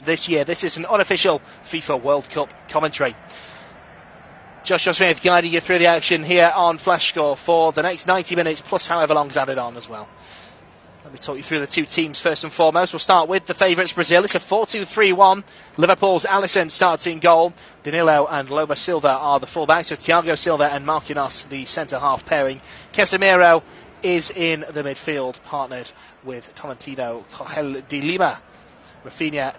this year. This is an unofficial FIFA World Cup commentary. Joshua Smith guiding you through the action here on Flash Score for the next 90 minutes, plus however long's added on as well. Let me talk you through the two teams first and foremost. We'll start with the favourites, Brazil. It's a 4-2-3-1. Liverpool's Alisson starts in goal. Danilo and Loba Silva are the fullbacks, with Thiago Silva and Marquinhos the centre-half pairing. Casemiro is in the midfield, partnered with Tolentino Cogel de Lima. Rafinha,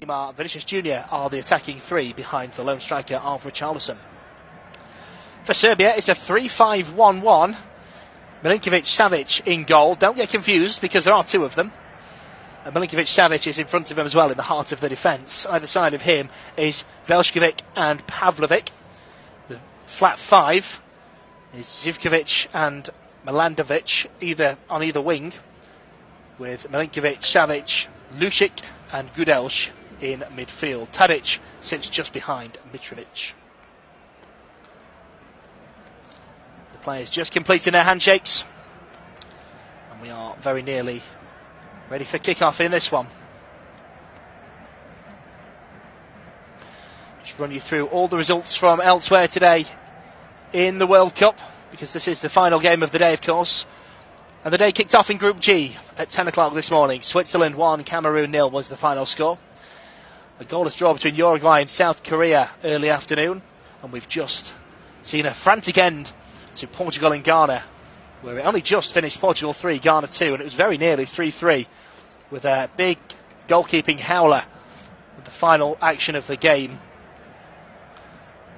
Neymar, Vinicius Jr. are the attacking three behind the lone striker of Richarlison. For Serbia, it's a 3-5-1-1. Milinkovic-Savic in goal. Don't get confused because there are two of them. Milinkovic-Savic is in front of him as well in the heart of the defence. Either side of him is Velšković and Pavlovic. The flat five is Zivkovic and Milandovic on either wing, with Milinkovic-Savic, Lušić and Gudelj in midfield. Tadic sits just behind Mitrovic. The players just completing their handshakes, and we are very nearly ready for kick-off in this one. Just run you through all the results from elsewhere today in the World Cup, because this is the final game of the day, of course. And the day kicked off in Group G at 10 o'clock this morning. Switzerland 1, Cameroon 0 was the final score. A goalless draw between Uruguay and South Korea early afternoon. And we've just seen a frantic end to Portugal and Ghana, where it only just finished Portugal 3, Ghana 2, and it was very nearly 3-3, with a big goalkeeping howler at the final action of the game.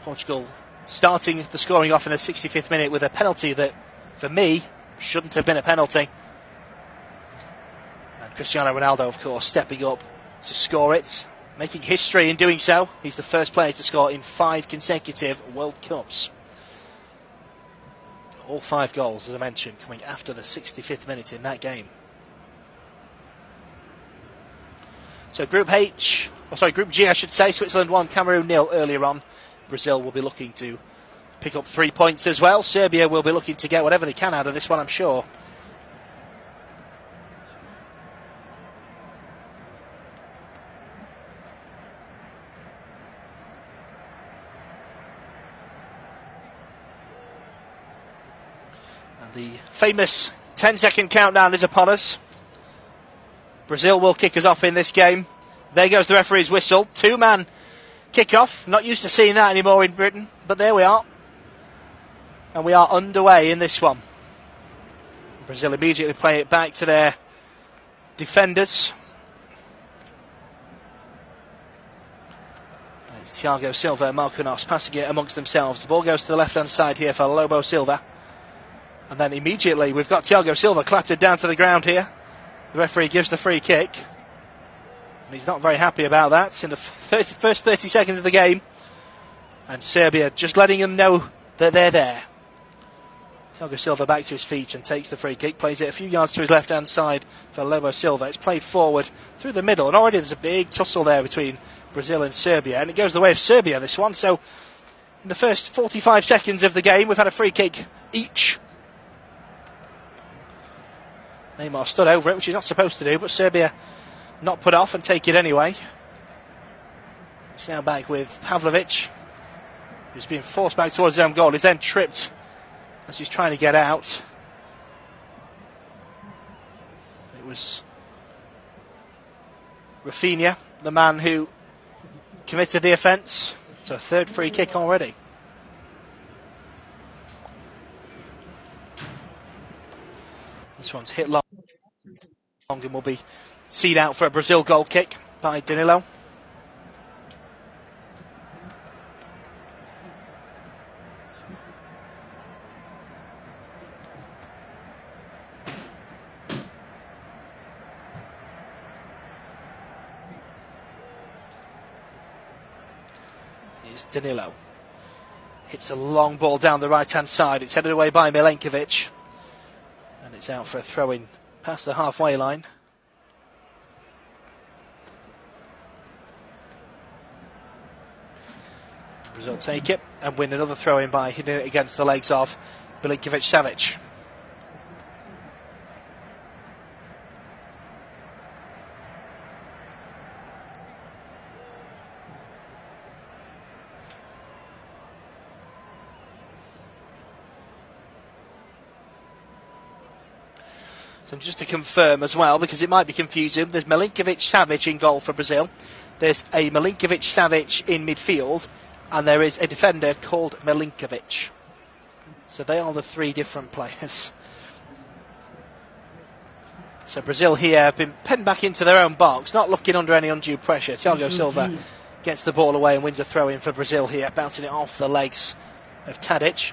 Portugal starting the scoring off in the 65th minute with a penalty that, for me, shouldn't have been a penalty. And Cristiano Ronaldo, of course, stepping up to score it, making history in doing so. He's the first player to score in 5 consecutive World Cups. All 5 goals, as I mentioned, coming after the 65th minute in that game. So Group G, I should say. Switzerland 1, Cameroon 0 earlier on. Brazil will be looking to pick up 3 points as well. Serbia will be looking to get whatever they can out of this one, I'm sure. And the famous 10-second countdown is upon us. Brazil will kick us off in this game. There goes the referee's whistle. 2-man kick-off. Not used to seeing that anymore in Britain, but there we are. And we are underway in this one. Brazil immediately play it back to their defenders. It's Thiago Silva and Marquinhos passing it amongst themselves. The ball goes to the left-hand side here for Lobo Silva. And then immediately we've got Thiago Silva clattered down to the ground here. The referee gives the free kick. And he's not very happy about that in the first 30 seconds of the game. And Serbia just letting them know that they're there. Thiago Silva back to his feet and takes the free kick, plays it a few yards to his left-hand side for Lobo Silva. It's played forward through the middle, and already there's a big tussle there between Brazil and Serbia, and it goes the way of Serbia, this one. So in the first 45 seconds of the game, we've had a free kick each. Neymar stood over it, which he's not supposed to do, but Serbia not put off and take it anyway. It's now back with Pavlovic, who's being forced back towards his own goal. He's then tripped as he's trying to get out. It was Rafinha, the man who committed the offence. So a third free kick already. This one's hit long and will be seen out for a Brazil goal kick by Danilo. Here's Danilo. Hits a long ball down the right-hand side. It's headed away by Milenkovic. And it's out for a throw-in past the halfway line. Brazil take it and win another throw-in by hitting it against the legs of Milinkovic-Savic. So just to confirm as well, because it might be confusing, there's Milinkovic-Savic in goal for Brazil. There's a Milinkovic-Savic in midfield, and there is a defender called Milinkovic. So they are the three different players. So Brazil here have been penned back into their own box, not looking under any undue pressure. Thiago Silva gets the ball away and wins a throw-in for Brazil here, bouncing it off the legs of Tadic.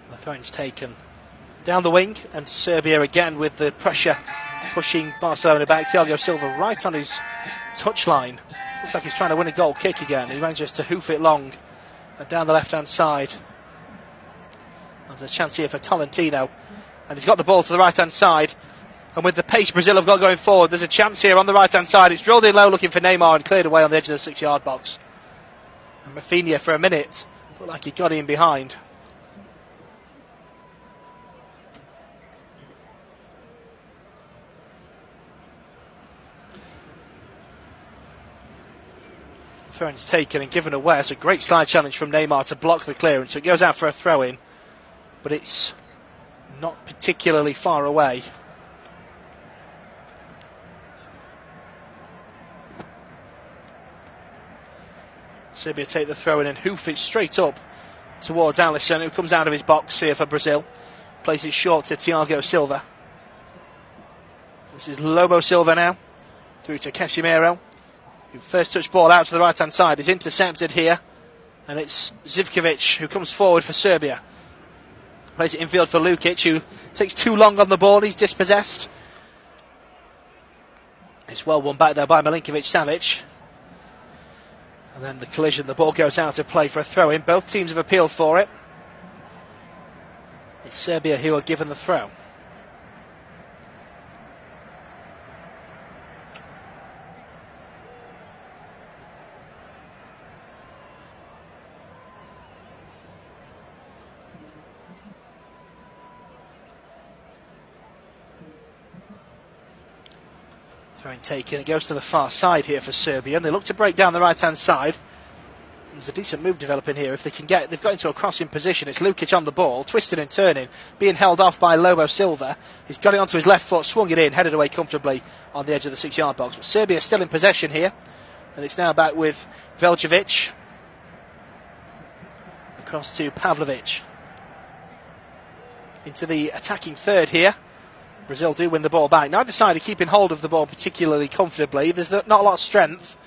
The throw-in's taken down the wing, and Serbia again with the pressure pushing Barcelona back. Thiago Silva right on his touchline. Looks like he's trying to win a goal kick again. He manages to hoof it long and down the left-hand side. There's a chance here for Tolentino, and he's got the ball to the right-hand side. And with the pace Brazil have got going forward, there's a chance here on the right-hand side. It's drilled in low looking for Neymar and cleared away on the edge of the 6-yard box. And Rafinha for a minute looked like he got in behind. Throw-in's taken and given away. It's a great slide challenge from Neymar to block the clearance. So it goes out for a throw-in, but it's not particularly far away. Serbia take the throw-in and hoof it straight up towards Alisson, who comes out of his box here for Brazil. Plays it short to Thiago Silva. This is Lobo Silva now, through to Casemiro. First touch ball out to the right-hand side is intercepted here, and it's Zivkovic who comes forward for Serbia. Plays it infield for Lukic, who takes too long on the ball. He's dispossessed. It's well won back there by Milinkovic-Savic. And then the collision, the ball goes out of play for a throw-in. Both teams have appealed for it. It's Serbia who are given the throw. Throwing taken, it goes to the far side here for Serbia, and they look to break down the right-hand side. There's a decent move developing here. If they can get, they've got into a crossing position. It's Lukic on the ball, twisting and turning, being held off by Lobo Silva. He's got it onto his left foot, swung it in, headed away comfortably on the edge of the 6-yard box. But Serbia still in possession here, and it's now back with Veljovic. Across to Pavlovic. Into the attacking third here. Brazil do win the ball back. Neither side are keeping hold of the ball particularly comfortably. There's not a lot of strength,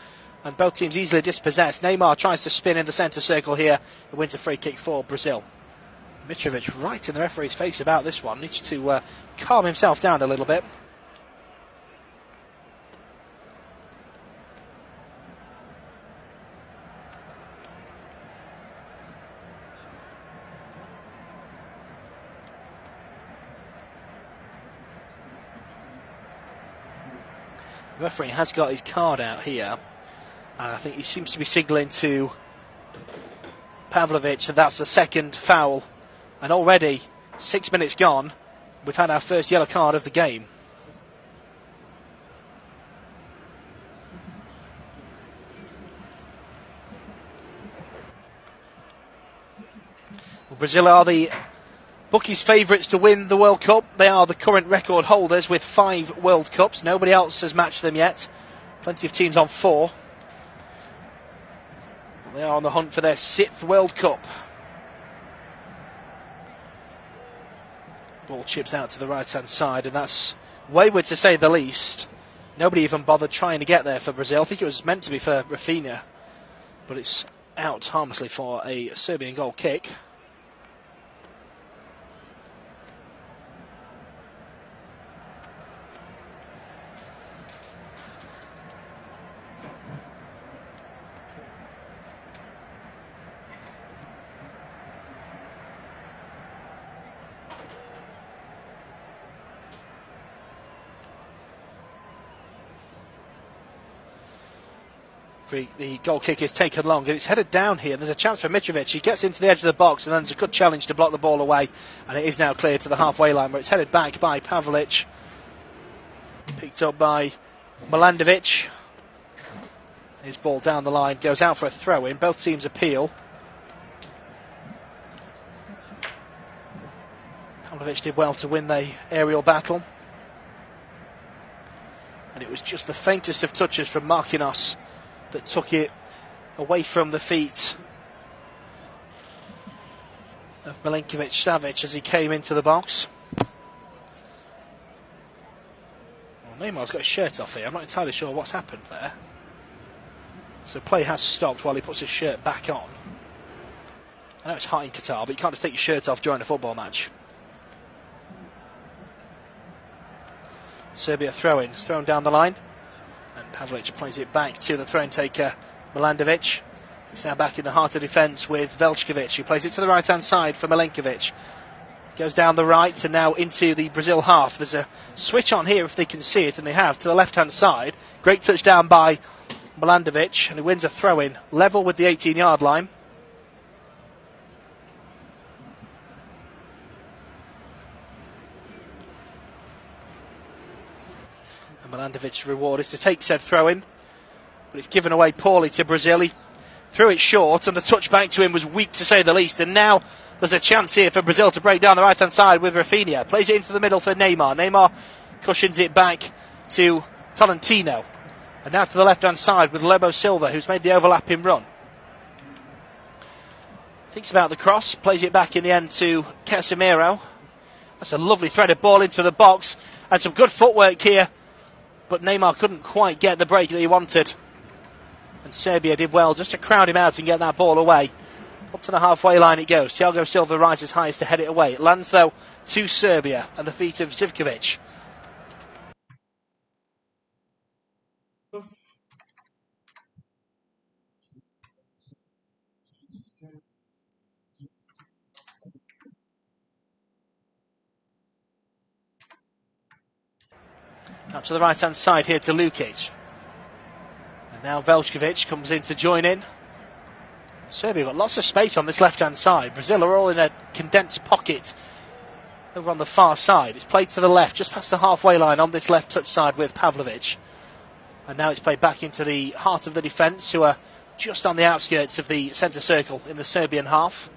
and both teams easily dispossessed. Neymar tries to spin in the centre circle here and wins a free kick for Brazil. Mitrovic right in the referee's face about this one. Needs to calm himself down a little bit. The referee has got his card out here, and I think he seems to be signalling to Pavlovic that that's the second foul, and already 6 minutes gone, we've had our first yellow card of the game. Well, Brazil are the bookies' favourites to win the World Cup. They are the current record holders with 5 World Cups. Nobody else has matched them yet. Plenty of teams on 4. They are on the hunt for their 6th World Cup. Ball chips out to the right-hand side, and that's wayward to say the least. Nobody even bothered trying to get there for Brazil. I think it was meant to be for Rafinha, but it's out harmlessly for a Serbian goal kick. The goal kick is taken long, and it's headed down here. And there's a chance for Mitrovic. He gets into the edge of the box, and then there's a good challenge to block the ball away. And it is now cleared to the halfway line, where it's headed back by Pavlic. Picked up by Milandovic. His ball down the line, goes out for a throw-in. Both teams appeal. Pavlic did well to win the aerial battle. And it was just the faintest of touches from Marquinhos that took it away from the feet of Milinkovic-Savic as he came into the box. Well, Neymar's got his shirt off here. I'm not entirely sure what's happened there. So play has stopped while he puts his shirt back on. I know it's hot in Qatar, but you can't just take your shirt off during a football match. Serbia throw-in, it's thrown down the line. And Pavlic plays it back to the throw-in taker, Milandovic. He's now back in the heart of defence with Veljkovic, who plays it to the right-hand side for Milinkovic. Goes down the right and now into the Brazil half. There's a switch on here if they can see it, and they have, to the left-hand side. Great touchdown by Milandovic, and he wins a throw-in, level with the 18-yard line. And Milandovic's reward is to take said throw-in, but it's given away poorly to Brazil. He threw it short, and the touch back to him was weak to say the least, and now there's a chance here for Brazil to break down the right-hand side with Rafinha. Plays it into the middle for Neymar. Neymar cushions it back to Tolentino. And now to the left-hand side with Lobo Silva, who's made the overlapping run. Thinks about the cross, plays it back in the end to Casemiro. That's a lovely threaded ball into the box, and some good footwork here. But Neymar couldn't quite get the break that he wanted. And Serbia did well just to crowd him out and get that ball away. Up to the halfway line it goes. Thiago Silva rises highest to head it away. It lands, though, to Serbia and the feet of Zivkovic. Up to the right-hand side here to Lukic. And now Veljkovic comes in to join in. Serbia got lots of space on this left-hand side. Brazil are all in a condensed pocket over on the far side. It's played to the left, just past the halfway line on this left touch side with Pavlovic. And now it's played back into the heart of the defence, who are just on the outskirts of the centre circle in the Serbian half.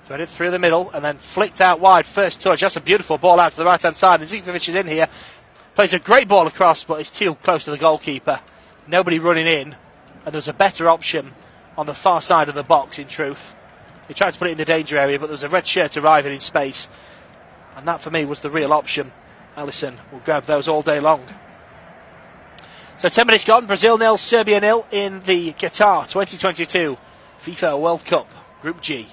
Threaded through the middle and then flicked out wide. First touch, that's a beautiful ball out to the right-hand side. And Zivkovic is in here. Plays a great ball across, but it's too close to the goalkeeper. Nobody running in. And there's a better option on the far side of the box, in truth. He tried to put it in the danger area, but there was a red shirt arriving in space. And that, for me, was the real option. Alisson will grab those all day long. So 10 minutes gone. Brazil 0, Serbia 0 in the Qatar 2022 FIFA World Cup Group G.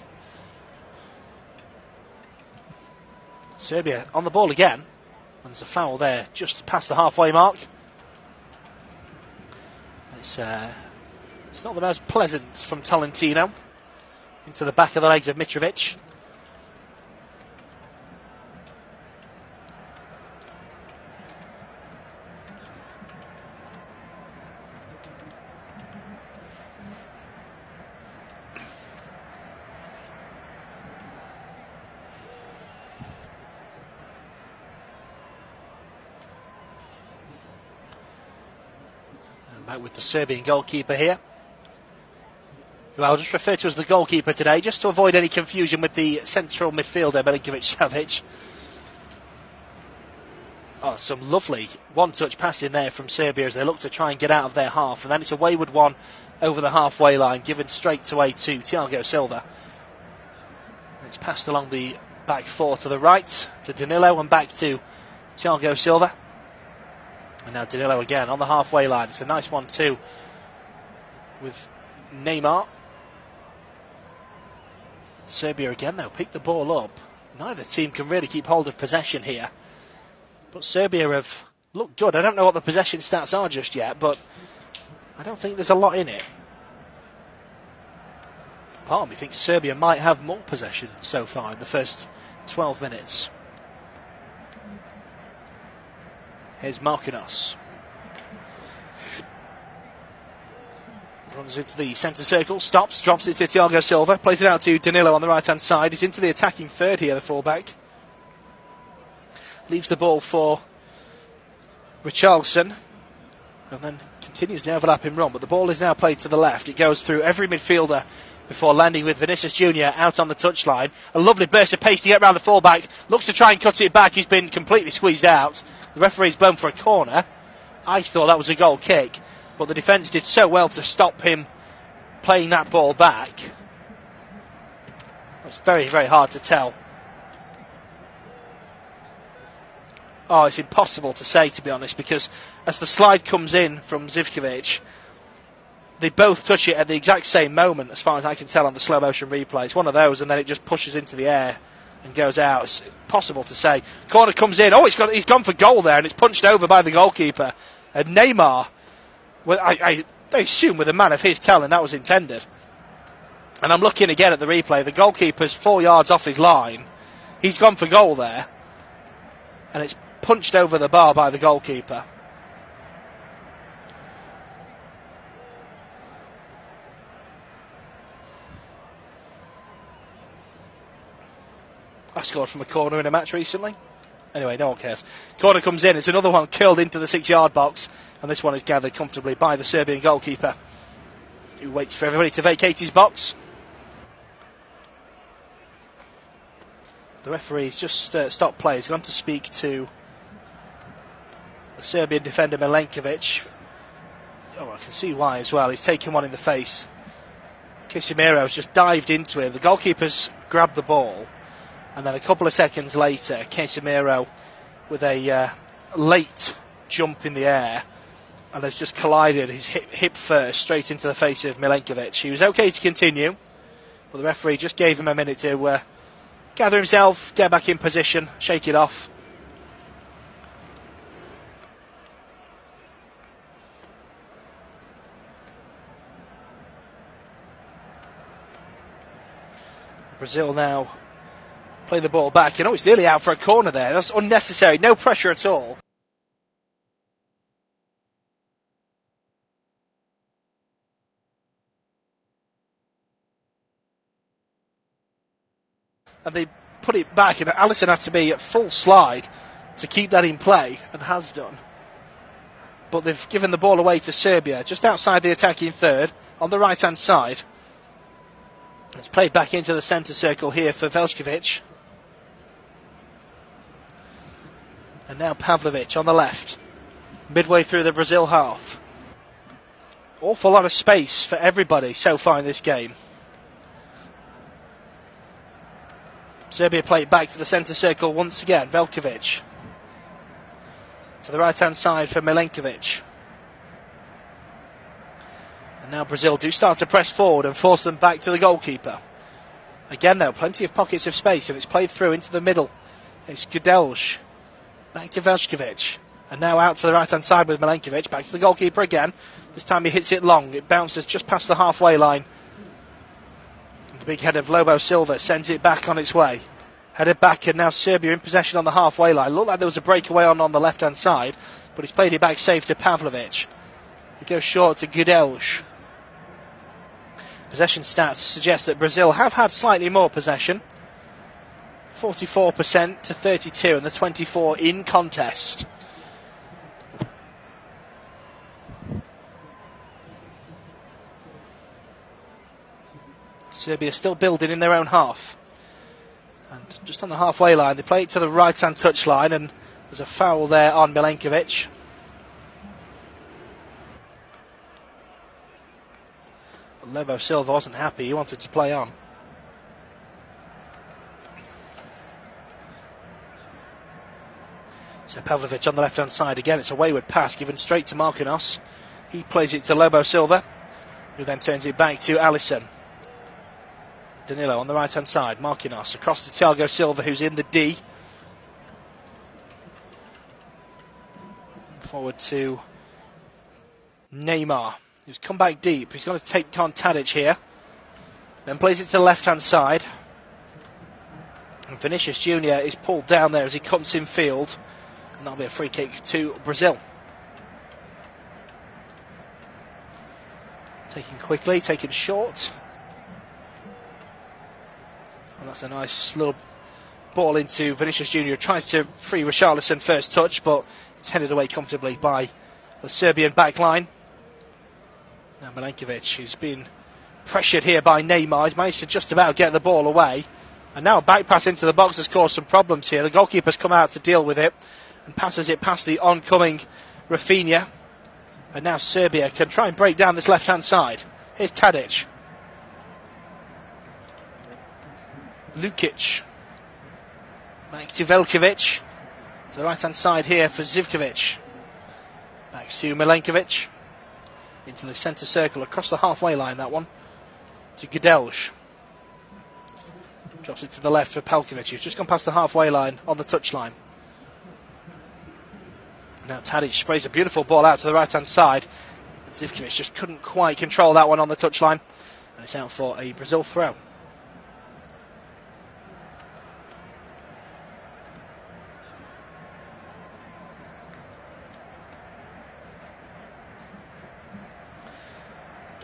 Serbia on the ball again. And there's a foul there just past the halfway mark. It's not the most pleasant from Tolentino. Into the back of the legs of Mitrovic. Back with the Serbian goalkeeper here, who I'll just refer to as the goalkeeper today, just to avoid any confusion with the central midfielder, Milinkovic-Savic. Oh, some lovely one-touch pass in there from Serbia as they look to try and get out of their half, and then it's a wayward one over the halfway line, given straight away to Thiago Silva. It's passed along the back four to the right, to Danilo, and back to Thiago Silva. And now Danilo again on the halfway line. It's a nice one too with Neymar. Serbia again though pick the ball up. Neither team can really keep hold of possession here. But Serbia have looked good. I don't know what the possession stats are just yet, but I don't think there's a lot in it. Part of me thinks Serbia might have more possession so far in the first 12 minutes. Here's Marquinhos. Runs into the centre circle, stops, drops it to Thiago Silva, plays it out to Danilo on the right-hand side. He's into the attacking third here, the fullback. Leaves the ball for Richarlison, and then continues the overlapping run, but the ball is now played to the left. It goes through every midfielder before landing with Vinicius Jr. out on the touchline. A lovely burst of pace to get round the fullback. Looks to try and cut it back. He's been completely squeezed out. The referee's blown for a corner. I thought that was a goal kick, but the defence did so well to stop him playing that ball back. It's very, very hard to tell. Oh, it's impossible to say, to be honest, because as the slide comes in from Zivkovic, they both touch it at the exact same moment, as far as I can tell on the slow motion replay. It's one of those, and then it just pushes into the air and goes out. It's impossible to say. Corner comes in. Oh, he's gone for goal there, and it's punched over by the goalkeeper. And Neymar, well, I assume with a man of his talent that was intended. And I'm looking again at the replay. The goalkeeper's 4 yards off his line. He's gone for goal there, and it's punched over the bar by the goalkeeper. I scored from a corner in a match recently. Anyway, no one cares. Corner comes in. It's another one curled into the 6-yard box, and this one is gathered comfortably by the Serbian goalkeeper, who waits for everybody to vacate his box. The referee's just stopped play. He's gone to speak to the Serbian defender Milenkovic. Oh, I can see why as well. He's taken one in the face. Casemiro's just dived into him. The goalkeeper's grabbed the ball, and then a couple of seconds later, Casemiro, with a late jump in the air, and has just collided his hip first straight into the face of Milenkovic. He was okay to continue, but the referee just gave him a minute to gather himself, get back in position, shake it off. Brazil now play the ball back. You know, it's nearly out for a corner there. That's unnecessary. No pressure at all. And they put it back, and Alisson had to be at full slide to keep that in play, and has done. But they've given the ball away to Serbia, just outside the attacking third, on the right-hand side. It's played back into the centre circle here for Veljkovic. And now Pavlovic on the left, midway through the Brazil half. Awful lot of space for everybody so far in this game. Serbia play it back to the centre circle once again. Veljkovic to the right-hand side for Milenkovic. And now Brazil do start to press forward and force them back to the goalkeeper. Again though, plenty of pockets of space, and it's played through into the middle. It's Gudelj. Back to Veljkovic. And now out to the right-hand side with Milenkovic. Back to the goalkeeper again. This time he hits it long. It bounces just past the halfway line. And the big head of Lobo Silva sends it back on its way. Headed back, and now Serbia in possession on the halfway line. Looked like there was a breakaway on the left-hand side, but he's played it back safe to Pavlovic. He goes short to Gudelj. Possession stats suggest that Brazil have had slightly more possession. 44% to 32, and the 24 in contest. Serbia still building in their own half. And just on the halfway line, they play it to the right-hand touchline, and there's a foul there on Milenkovic. But Lobo Silva wasn't happy, he wanted to play on. So Pavlovic on the left-hand side again. It's a wayward pass given straight to Marquinhos. He plays it to Lobo Silva, who then turns it back to Alisson. Danilo on the right-hand side. Marquinhos across to Thiago Silva, who's in the D. Forward to Neymar, who's come back deep. He's going to take on Tadic here. Then plays it to the left-hand side. And Vinicius Jr. is pulled down there as he comes in field. And that'll be a free kick to Brazil. Taken quickly, taken short. And that's a nice little ball into Vinicius Junior. Tries to free Richarlison first touch, but it's headed away comfortably by the Serbian back line. Now Milenkovic, who's been pressured here by Neymar, he's managed to just about get the ball away. And now a back pass into the box has caused some problems here. The goalkeeper's come out to deal with it and passes it past the oncoming Rafinha. And now Serbia can try and break down this left-hand side. Here's Tadic. Lukic. Back to Veljkovic. To the right-hand side here for Zivkovic. Back to Milenkovic. Into the centre circle, across the halfway line, that one. To Gudelj. Drops it to the left for Palkovic, who's just gone past the halfway line on the touchline. Now Tadic sprays a beautiful ball out to the right-hand side. Zivkovic just couldn't quite control that one on the touchline. And it's out for a Brazil throw.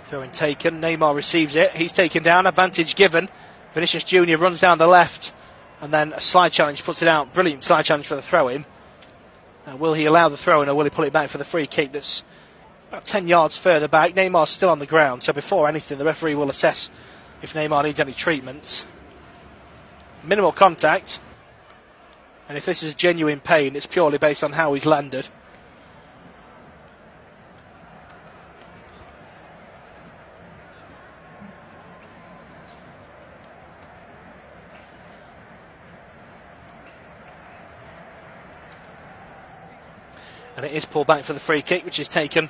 Throwing taken, Neymar receives it, he's taken down, advantage given. Vinicius Junior runs down the left, and then a slide challenge puts it out. Brilliant slide challenge for the throw-in. Now, will he allow the throw-in, or will he pull it back for the free kick that's about 10 yards further back? Neymar's still on the ground, so before anything, the referee will assess if Neymar needs any treatment. Minimal contact, and if this is genuine pain, it's purely based on how he's landed. And it is pulled back for the free kick, which is taken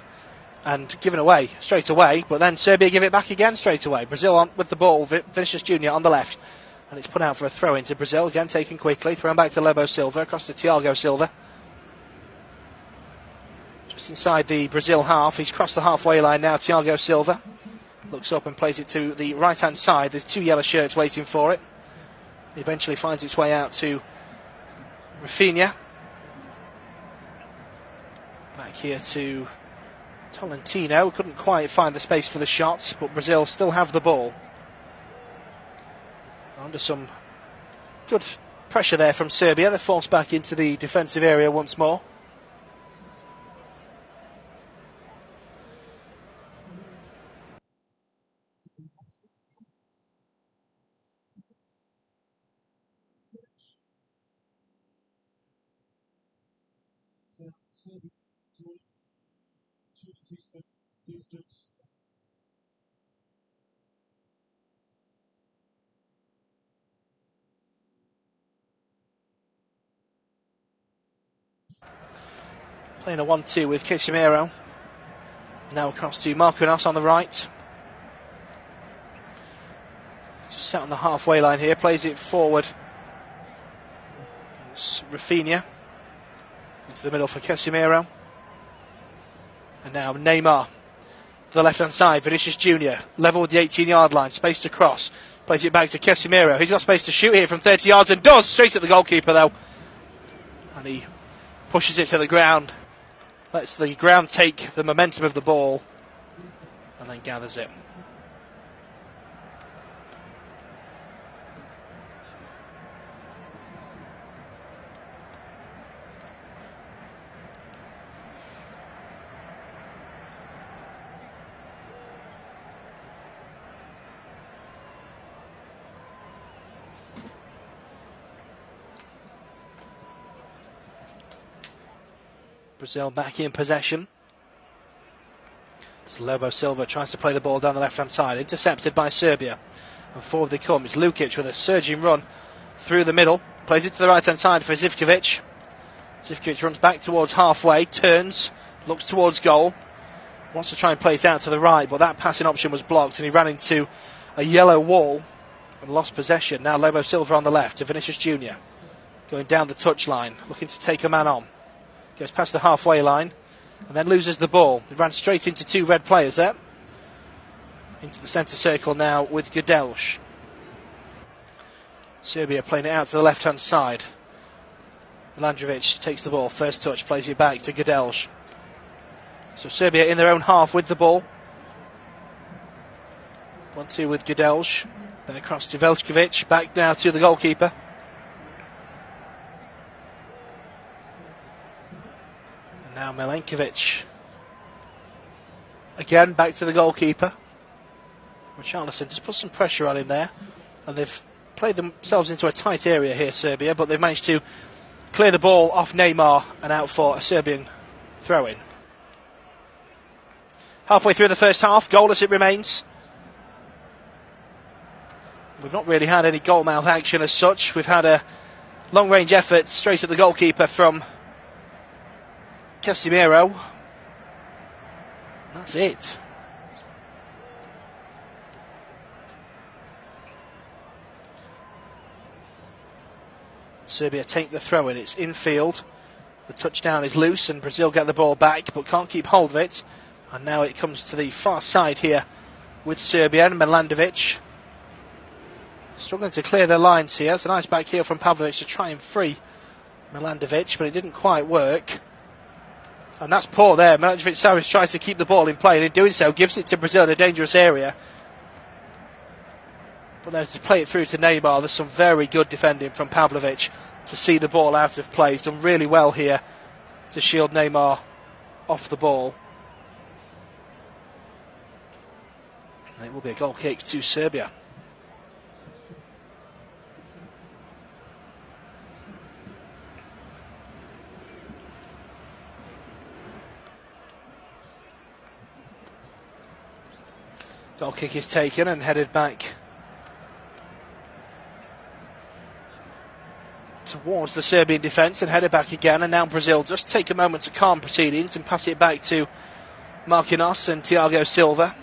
and given away straight away. But then Serbia give it back again straight away. Brazil on with the ball, Vinicius Junior on the left. And it's put out for a throw into Brazil, again taken quickly. Thrown back to Lobo Silva, across to Thiago Silva. Just inside the Brazil half, he's crossed the halfway line now, Thiago Silva. Looks up and plays it to the right-hand side. There's two yellow shirts waiting for it. It eventually finds its way out to Rafinha. Back here to Tolentino. Couldn't quite find the space for the shots, but Brazil still have the ball. Under some good pressure there from Serbia. They're forced back into the defensive area once more. Playing a 1-2 with Casemiro. Now across to Marquinhos on the right. Just sat on the halfway line here, plays it forward. It's Rafinha. Into the middle for Casemiro. And now Neymar. To the left-hand side, Vinicius Junior. Level with the 18-yard line, space to cross. Plays it back to Casemiro. He's got space to shoot here from 30 yards and does! Straight at the goalkeeper though. And he pushes it to the ground. Lets the ground take the momentum of the ball and then gathers it. Brazil back in possession. So Lobo Silva tries to play the ball down the left-hand side, intercepted by Serbia. And forward they come. It's Lukic with a surging run through the middle. Plays it to the right-hand side for Zivkovic. Zivkovic runs back towards halfway, turns, looks towards goal. Wants to try and play it out to the right, but that passing option was blocked and he ran into a yellow wall and lost possession. Now Lobo Silva on the left to Vinicius Junior. Going down the touchline, looking to take a man on. Goes past the halfway line and then loses the ball. He ran straight into two red players there. Into the centre circle now with Gudelj. Serbia playing it out to the left-hand side. Milanjovic takes the ball, first touch, plays it back to Gudelj. So Serbia in their own half with the ball. 1-2 with Gadelj. Then across to Veljkovic. Back now to the goalkeeper. And now Milenkovic. Again, back to the goalkeeper. Richarlison just put some pressure on him there. And they've played themselves into a tight area here, Serbia, but they've managed to clear the ball off Neymar and out for a Serbian throw-in. Halfway through the first half, goalless it remains. We've not really had any goal-mouth action as such. We've had a long-range effort straight at the goalkeeper from Casemiro. That's it. Serbia take the throw-in. It's infield. The touchdown is loose and Brazil get the ball back but can't keep hold of it. And now it comes to the far side here with Serbia and Milandovic. Struggling to clear their lines here. It's a nice back heel from Pavlovic to try and free Milandovic, but it didn't quite work. And that's poor there. Milandovic tries to keep the ball in play and in doing so gives it to Brazil in a dangerous area. But then to play it through to Neymar, there's some very good defending from Pavlovic to see the ball out of play. He's done really well here to shield Neymar off the ball. And it will be a goal kick to Serbia. Goal kick is taken and headed back towards the Serbian defence and headed back again. And now Brazil just take a moment to calm proceedings and pass it back to Marquinhos and Thiago Silva.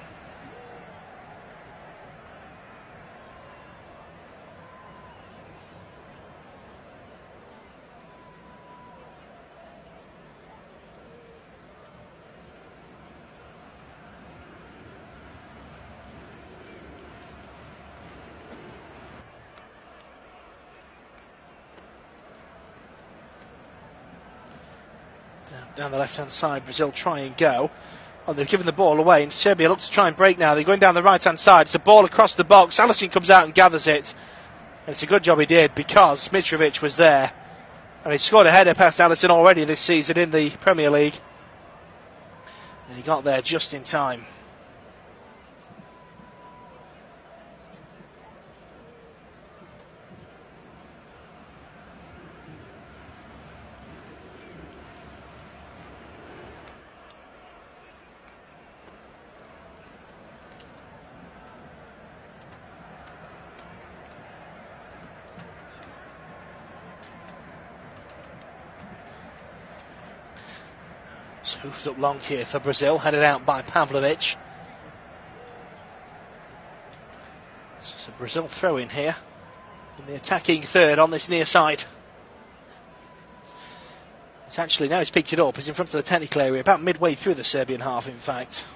Down the left-hand side, Brazil try and go. Oh, they've given the ball away, and Serbia look to try and break now. They're going down the right-hand side. It's a ball across the box. Alisson comes out and gathers it. And it's a good job he did, because Mitrovic was there. And he scored a header past Alisson already this season in the Premier League. And he got there just in time. Hoofed up long here for Brazil, headed out by Pavlovic. So Brazil throw in here in the attacking third on this near side. It's actually, now he's picked it up, he's in front of the technical area, about midway through the Serbian half in fact.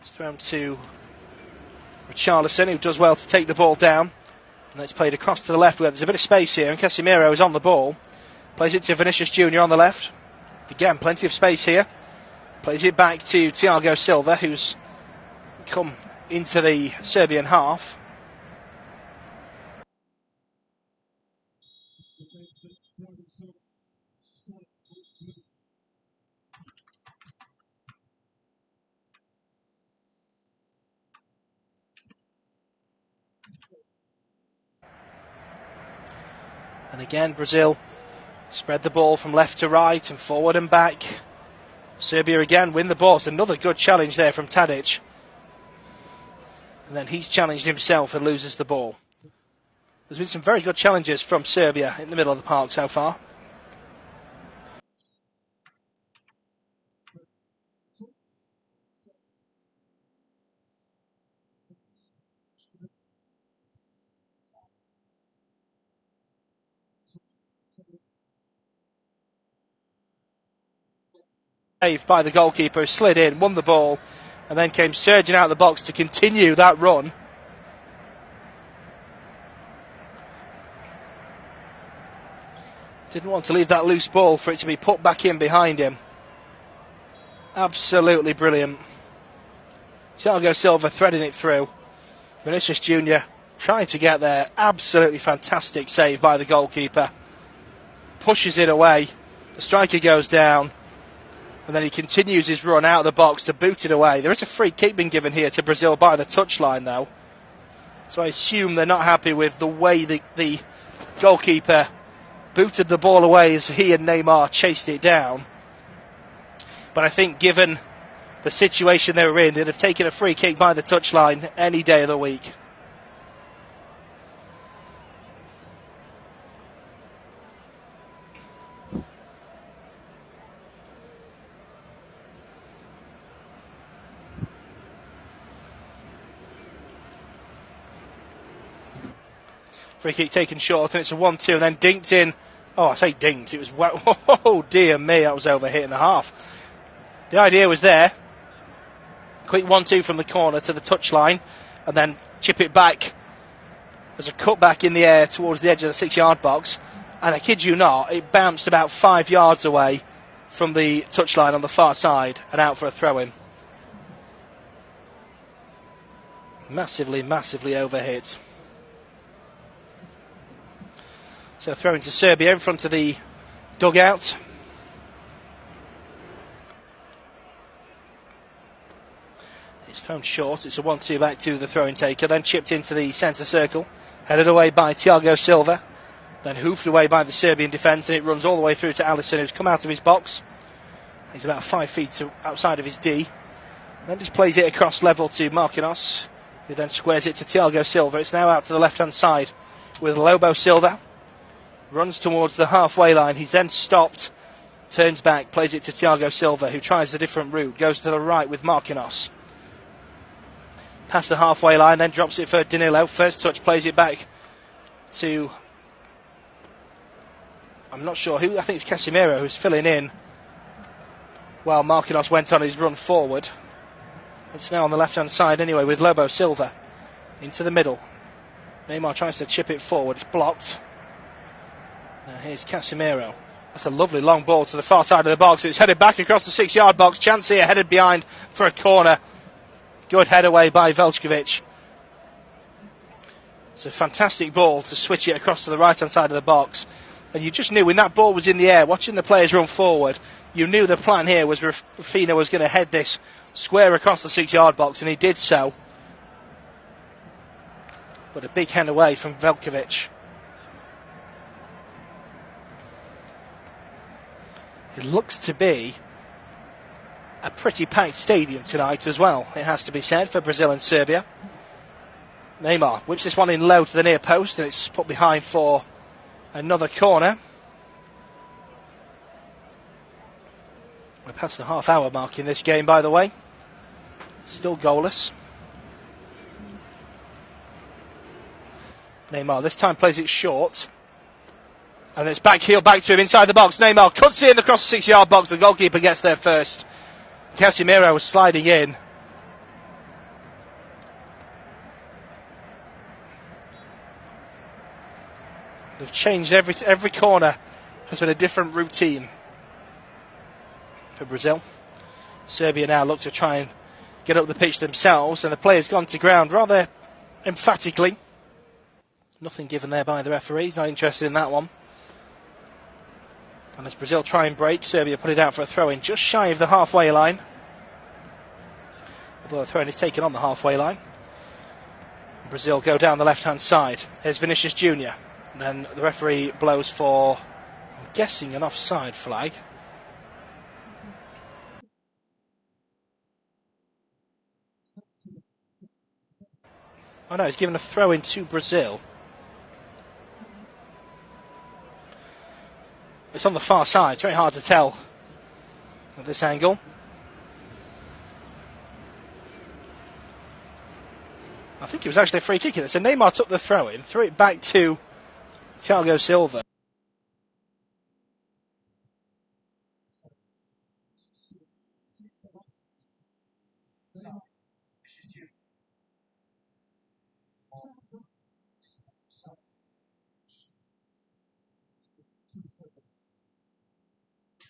It's thrown to Richarlison, who does well to take the ball down. And it's played across to the left where there's a bit of space here, and Casemiro is on the ball. Plays it to Vinicius Junior on the left. Again, plenty of space here. Plays it back to Thiago Silva, who's come into the Serbian half. And again, Brazil spread the ball from left to right and forward and back. Serbia again win the ball. It's another good challenge there from Tadic. And then he's challenged himself and loses the ball. There's been some very good challenges from Serbia in the middle of the park so far. Saved by the goalkeeper, slid in, won the ball, and then came surging out of the box to continue that run. Didn't want to leave that loose ball for it to be put back in behind him. Absolutely brilliant. Thiago Silva threading it through. Vinicius Jr. trying to get there. Absolutely fantastic save by the goalkeeper. Pushes it away. The striker goes down. And then he continues his run out of the box to boot it away. There is a free kick being given here to Brazil by the touchline, though. So I assume they're not happy with the way the goalkeeper booted the ball away as he and Neymar chased it down. But I think given the situation they were in, they'd have taken a free kick by the touchline any day of the week. Free kick taken short, and it's a 1-2, and then dinked in. Oh, I say dinked. It was, oh dear me, that was over hit in the half. The idea was there. Quick 1-2 from the corner to the touchline, and then chip it back as a cutback in the air towards the edge of the 6-yard box. And I kid you not, it bounced about 5 yards away from the touchline on the far side and out for a throw-in. Massively, massively overhit. So throwing to Serbia in front of the dugout. It's thrown short. It's a 1-2 back to the throwing taker. Then chipped into the centre circle. Headed away by Thiago Silva. Then hoofed away by the Serbian defence. And it runs all the way through to Alisson, who's come out of his box. He's about 5 feet outside of his D. Then just plays it across level to Marquinhos, who then squares it to Thiago Silva. It's now out to the left-hand side with Lobo Silva. Runs towards the halfway line. He's then stopped, turns back, plays it to Thiago Silva, who tries a different route, goes to the right with Marquinhos. Past the halfway line, then drops it for Danilo. First touch, plays it back to, I'm not sure who, I think it's Casemiro who's filling in while Marquinhos went on his run forward. It's now on the left-hand side anyway with Lobo Silva. Into the middle. Neymar tries to chip it forward, it's blocked. Now here's Casemiro. That's a lovely long ball to the far side of the box. It's headed back across the 6-yard box. Chance here, headed behind for a corner. Good head away by Veljkovic. It's a fantastic ball to switch it across to the right-hand side of the box. And you just knew when that ball was in the air, watching the players run forward, you knew the plan here was Rafinha was going to head this square across the 6-yard box, and he did so. But a big hand away from Veljkovic. It looks to be a pretty packed stadium tonight as well, it has to be said, for Brazil and Serbia. Neymar whips this one in low to the near post, and it's put behind for another corner. We're past the half-hour mark in this game, by the way. Still goalless. Neymar this time plays it short. And it's back heel, back to him inside the box. Neymar cuts in across the 6-yard box. The goalkeeper gets there first. Casemiro was sliding in. They've changed every corner. Has been a different routine for Brazil. Serbia now look to try and get up the pitch themselves, and the player's gone to ground rather emphatically. Nothing given there by the referee. He's not interested in that one. And as Brazil try and break, Serbia put it out for a throw-in just shy of the halfway line. Although the throw-in is taken on the halfway line. Brazil go down the left-hand side. Here's Vinicius Jr. And then the referee blows for, I'm guessing, an offside flag. Oh no, he's given a throw-in to Brazil. It's on the far side. It's very hard to tell at this angle. I think it was actually a free kick in it. So Neymar took the throw-in, threw it back to Thiago Silva.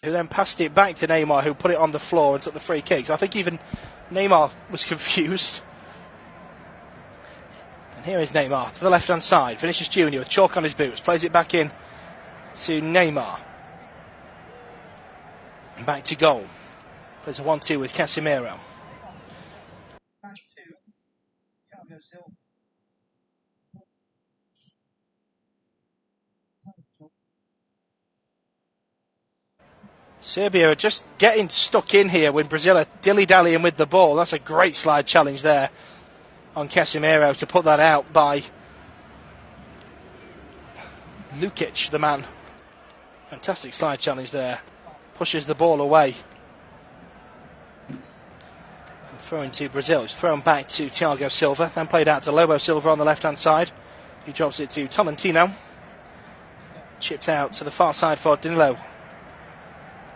who then passed it back to Neymar, who put it on the floor and took the free kick. So I think even Neymar was confused. And here is Neymar to the left-hand side. Vinicius Junior with chalk on his boots. Plays it back in to Neymar. And back to goal. Plays a 1-2 with Casemiro. Back to Thiago Silva. Serbia are just getting stuck in here when Brazil are dilly-dallying with the ball. That's a great slide challenge there on Casemiro to put that out by Lukic, the man. Fantastic slide challenge there. Pushes the ball away. And throw to Brazil. It's thrown back to Thiago Silva. Then played out to Lobo Silva on the left-hand side. He drops it to Tolentino. Chipped out to the far side for Danilo.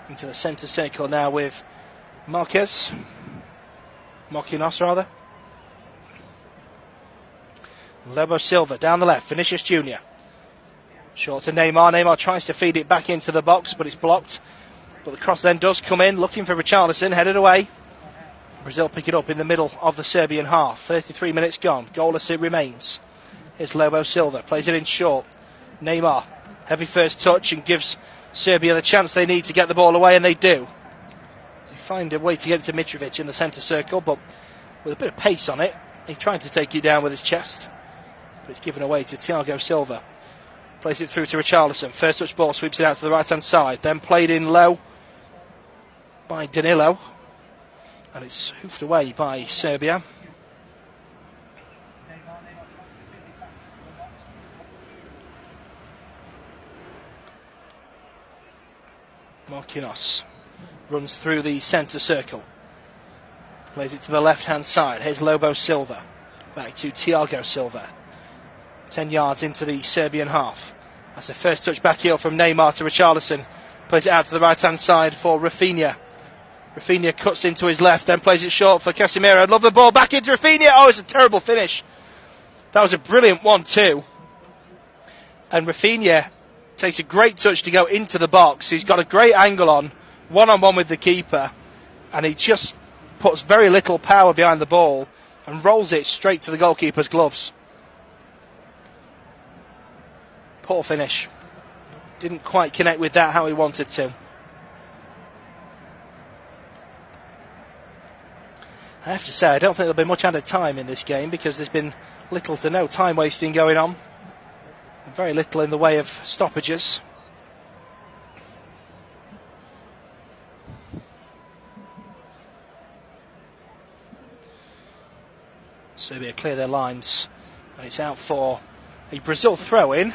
Into the centre circle now with Marquinhos rather. Lobo Silva down the left, Vinicius Junior. Short to Neymar. Neymar tries to feed it back into the box, but it's blocked. But the cross then does come in, looking for Richarlison, headed away. Brazil pick it up in the middle of the Serbian half. 33 minutes gone, goalless it remains. Here's Lobo Silva, plays it in short. Neymar, heavy first touch and gives Serbia the chance they need to get the ball away, and they do. They find a way to get it to Mitrovic in the centre circle, but with a bit of pace on it. He tried to take it down with his chest, but it's given away to Thiago Silva. Plays it through to Richarlison. First touch ball, sweeps it out to the right-hand side. Then played in low by Danilo, and it's hoofed away by Serbia. Marquinhos runs through the centre circle. Plays it to the left-hand side. Here's Lobo Silva. Back to Thiago Silva. 10 yards into the Serbian half. That's a first touch back heel from Neymar to Richarlison. Plays it out to the right-hand side for Rafinha. Rafinha cuts into his left, then plays it short for Casemiro. Love the ball, back into Rafinha. Oh, it's a terrible finish. That was a brilliant 1-2. And Rafinha takes a great touch to go into the box. He's got a great angle on, one-on-one with the keeper, and he just puts very little power behind the ball and rolls it straight to the goalkeeper's gloves. Poor finish. Didn't quite connect with that how he wanted to. I have to say, I don't think there'll be much added time in this game because there's been little to no time wasting going on. Very little in the way of stoppages. Serbia clear their lines, and it's out for a Brazil throw-in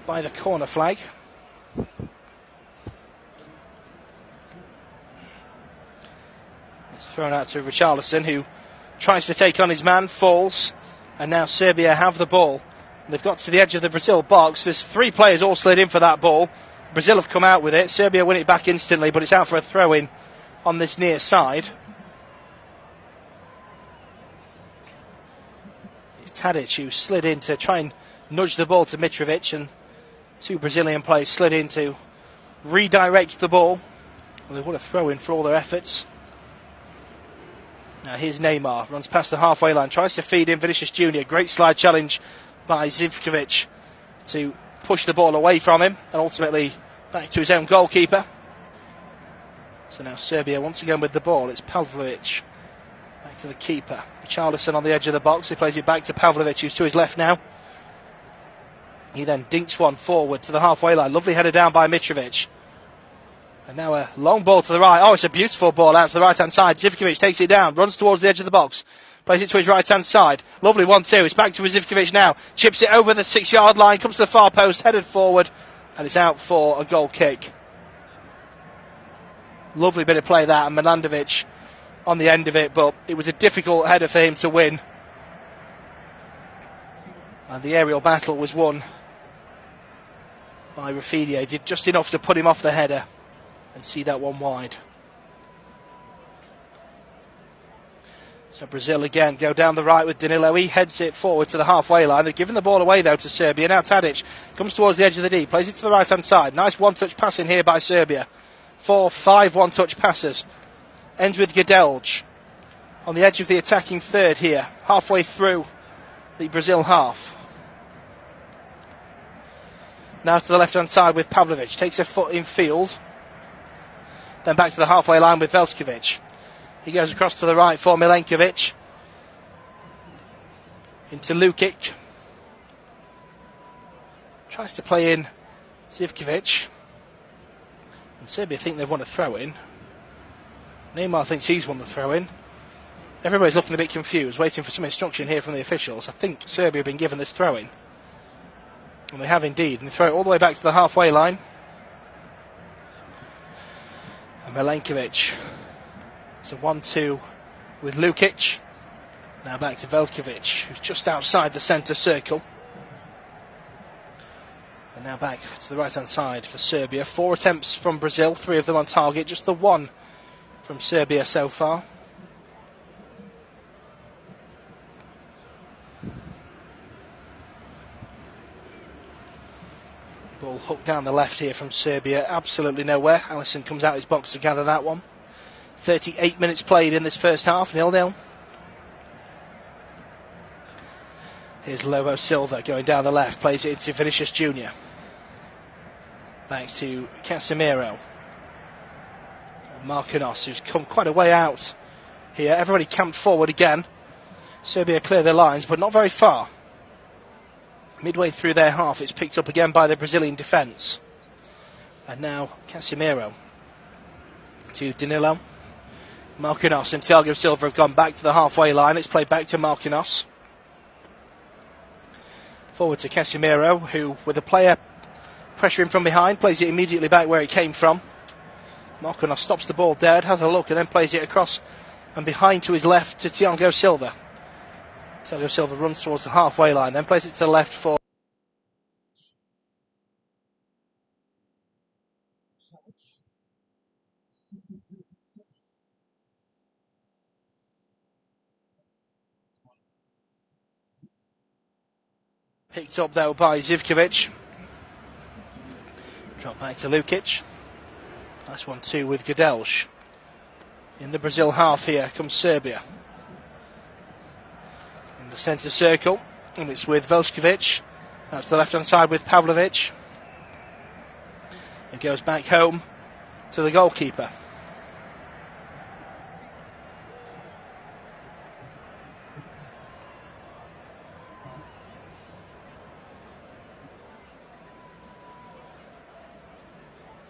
by the corner flag. It's thrown out to Richarlison, who tries to take on his man, falls, and now Serbia have the ball. They've got to the edge of the Brazil box. There's 3 players all slid in for that ball. Brazil have come out with it. Serbia win it back instantly, but it's out for a throw-in on this near side. It's Tadic who slid in to try and nudge the ball to Mitrovic, and 2 Brazilian players slid in to redirect the ball. Well, they want a throw-in for all their efforts. Now here's Neymar, runs past the halfway line, tries to feed in Vinicius Junior. Great slide challenge by Zivkovic to push the ball away from him and ultimately back to his own goalkeeper. So now Serbia once again with the ball. It's Pavlovic back to the keeper. Richarlison on the edge of the box. He plays it back to Pavlovic, who's to his left now. He then dinks one forward to the halfway line. Lovely header down by Mitrovic. And now a long ball to the right. Oh, it's a beautiful ball out to the right-hand side. Zivkovic takes it down, runs towards the edge of the box. Plays it to his right-hand side. Lovely 1-2. It's back to Zivkovic now. Chips it over the 6-yard line. Comes to the far post. Headed forward. And it's out for a goal kick. Lovely bit of play that. And Milandovic on the end of it. But it was a difficult header for him to win. And the aerial battle was won by Rafinha. He did just enough to put him off the header and see that one wide. So Brazil again go down the right with Danilo. He heads it forward to the halfway line. They're giving the ball away though to Serbia. Now Tadic comes towards the edge of the D, plays it to the right hand side. Nice one-touch pass in here by Serbia. 4-5 one-touch passes. Ends with Gadelj on the edge of the attacking third here, halfway through the Brazil half. Now to the left hand side with Pavlovic. Takes a foot in field. Then back to the halfway line with Velskovic. He goes across to the right for Milenkovic. Into Lukic. Tries to play in Zivkovic. And Serbia think they've won a throw-in. Neymar thinks he's won the throw-in. Everybody's looking a bit confused, waiting for some instruction here from the officials. I think Serbia have been given this throw-in. And they have indeed. And they throw it all the way back to the halfway line. And Milenkovic. It's a 1-2 with Lukic. Now back to Velkovic, who's just outside the centre circle. And now back to the right-hand side for Serbia. 4 attempts from Brazil, 3 of them on target. Just the 1 from Serbia so far. Ball hooked down the left here from Serbia. Absolutely nowhere. Alisson comes out his box to gather that one. 38 minutes played in this first half, 0-0. Here's Lobo Silva going down the left, plays it into Vinicius Jr. Back to Casemiro. Marquinhos, who's come quite a way out here. Everybody camped forward again. Serbia clear their lines, but not very far. Midway through their half, it's picked up again by the Brazilian defence. And now Casemiro to Danilo. Marquinhos and Thiago Silva have gone back to the halfway line. It's played back to Marquinhos. Forward to Casemiro, who, with a player pressuring from behind, plays it immediately back where it came from. Marquinhos stops the ball dead, has a look, and then plays it across and behind to his left to Thiago Silva. Thiago Silva runs towards the halfway line, then plays it to the left for picked up though by Zivkovic. Drop back to Lukic. Nice 1-2 with Gadelj. In the Brazil half here comes Serbia. In the centre circle, and it's with Velskovic. Out to the left hand side with Pavlovic. It goes back home to the goalkeeper.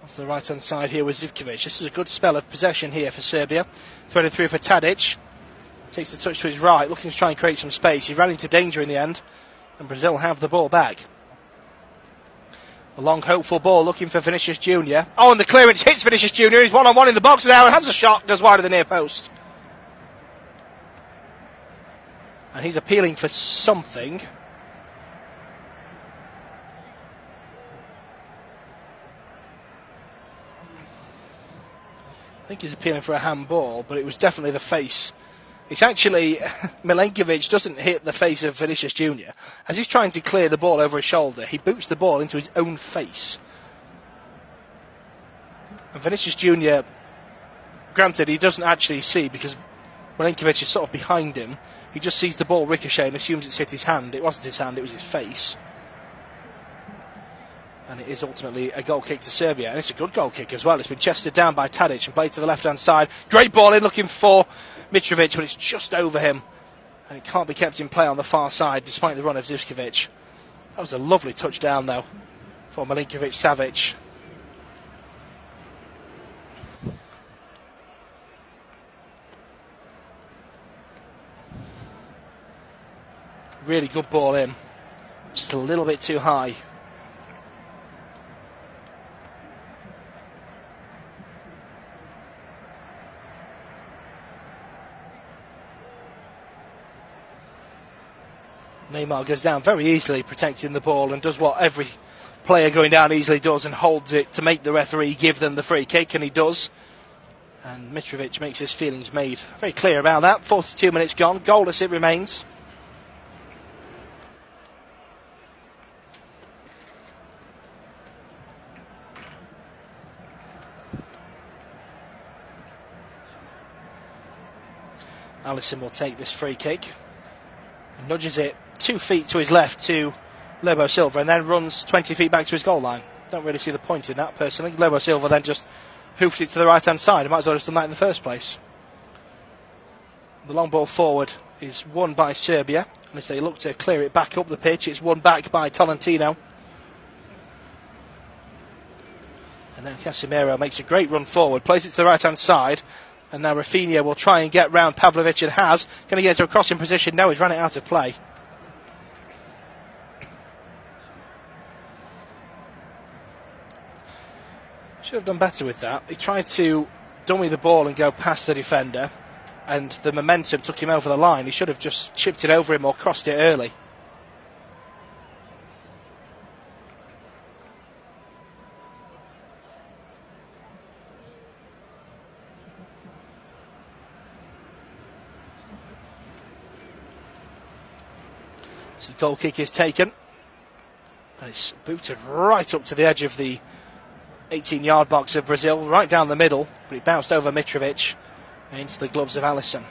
To the right hand side here with Zivkovic. This is a good spell of possession here for Serbia. Threaded through for Tadic. Takes the touch to his right, looking to try and create some space. He ran into danger in the end, and Brazil have the ball back. A long hopeful ball looking for Vinicius Jr. Oh, and the clearance hits Vinicius Jr. He's one-on-one in the box now and has a shot, goes wide of the near post. And he's appealing for something. I think he's appealing for a handball, but it was definitely the face. It's actually, Milenkovic doesn't hit the face of Vinicius Jr. As he's trying to clear the ball over his shoulder, he boots the ball into his own face. And Vinicius Jr., granted, he doesn't actually see because Milenkovic is sort of behind him. He just sees the ball ricochet and assumes it's hit his hand. It wasn't his hand, it was his face. And it is ultimately a goal kick to Serbia. And it's a good goal kick as well. It's been chested down by Tadic and played to the left-hand side. Great ball in looking for Mitrovic, but it's just over him. And it can't be kept in play on the far side despite the run of Zivkovic. That was a lovely touchdown though for Milinkovic-Savic. Really good ball in. Just a little bit too high. Neymar goes down very easily protecting the ball and does what every player going down easily does and holds it to make the referee give them the free kick, and he does. And Mitrovic makes his feelings made very clear about that. 42 minutes gone, goalless it remains. Alisson will take this free kick. Nudges it 2 feet to his left to Lobo Silva and then runs 20 feet back to his goal line. Don't really see the point in that personally. Lobo Silva then just hoofed it to the right hand side. He might as well have done that in the first place. The long ball forward is won by Serbia, and as they look to clear it back up the pitch, it's won back by Tolentino. And now Casemiro makes a great run forward, plays it to the right hand side, and now Rafinha will try and get round Pavlovic and has. Going to get into a crossing position. No, he's run it out of play. Should have done better with that. He tried to dummy the ball and go past the defender, and the momentum took him over the line. He should have just chipped it over him or crossed it early. So goal kick is taken, and it's booted right up to the edge of the 18-yard box of Brazil, right down the middle, but it bounced over Mitrovic and into the gloves of Alisson.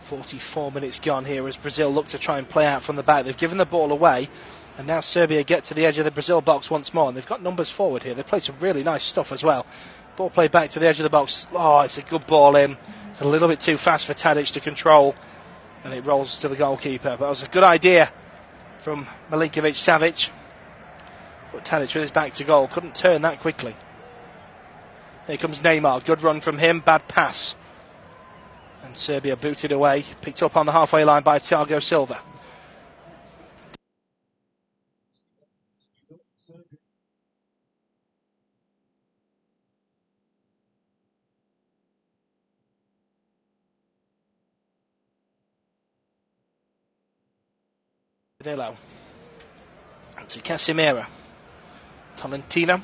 .44 minutes gone here as Brazil look to try and play out from the back. They've given the ball away, and now Serbia get to the edge of the Brazil box once more, and they've got numbers forward here. They've played some really nice stuff as well. Ball played back to the edge of the box. Oh, it's a good ball in. It's a little bit too fast for Tadic to control, and it rolls to the goalkeeper. But it was a good idea from Milinkovic-Savic. But Tadic with his back to goal couldn't turn that quickly. Here comes Neymar. Good run from him, bad pass. And Serbia booted away, picked up on the halfway line by Thiago Silva. Danilo. And to Casemiro. Tolentino.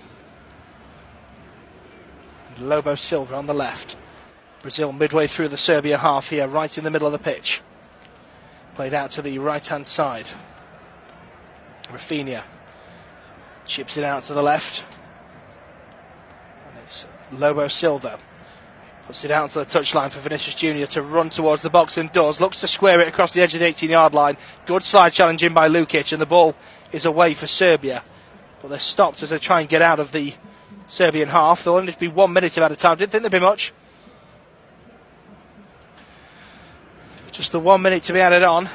And Lobo Silva on the left. Brazil midway through the Serbia half here, right in the middle of the pitch. Played out to the right-hand side. Rafinha chips it out to the left. And it's Lobo Silva. Puts it out to the touchline for Vinicius Junior to run towards the box and does. Looks to square it across the edge of the 18-yard line. Good slide challenge in by Lukic, and the ball is away for Serbia. But they're stopped as they try and get out of the Serbian half. There'll only be 1 minute of added time. Didn't think there'd be much. Just the 1 minute to be added on. The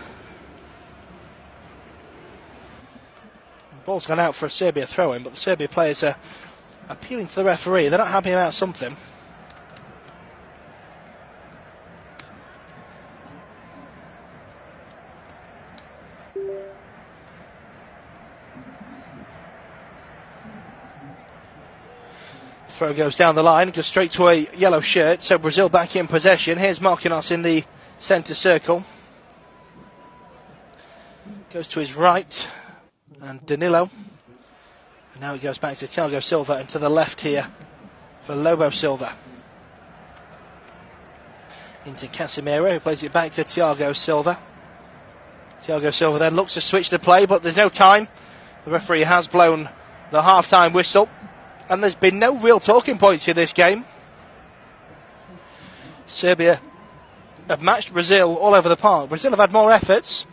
ball's gone out for a Serbia throw-in, but the Serbia players are appealing to the referee. They're not happy about something. Throw goes down the line, goes straight to a yellow shirt, so Brazil back in possession. Here's Marquinhos in the centre circle. Goes to his right, and Danilo. And now he goes back to Thiago Silva, and to the left here for Lobo Silva. Into Casemiro, who plays it back to Thiago Silva. Thiago Silva then looks to switch the play, but there's no time. The referee has blown the half-time whistle, and there's been no real talking points in this game. Serbia have matched Brazil all over the park. Brazil have had more efforts,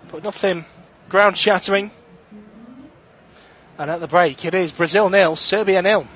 but nothing ground-shattering. And at the break, it is Brazil 0, Serbia 0.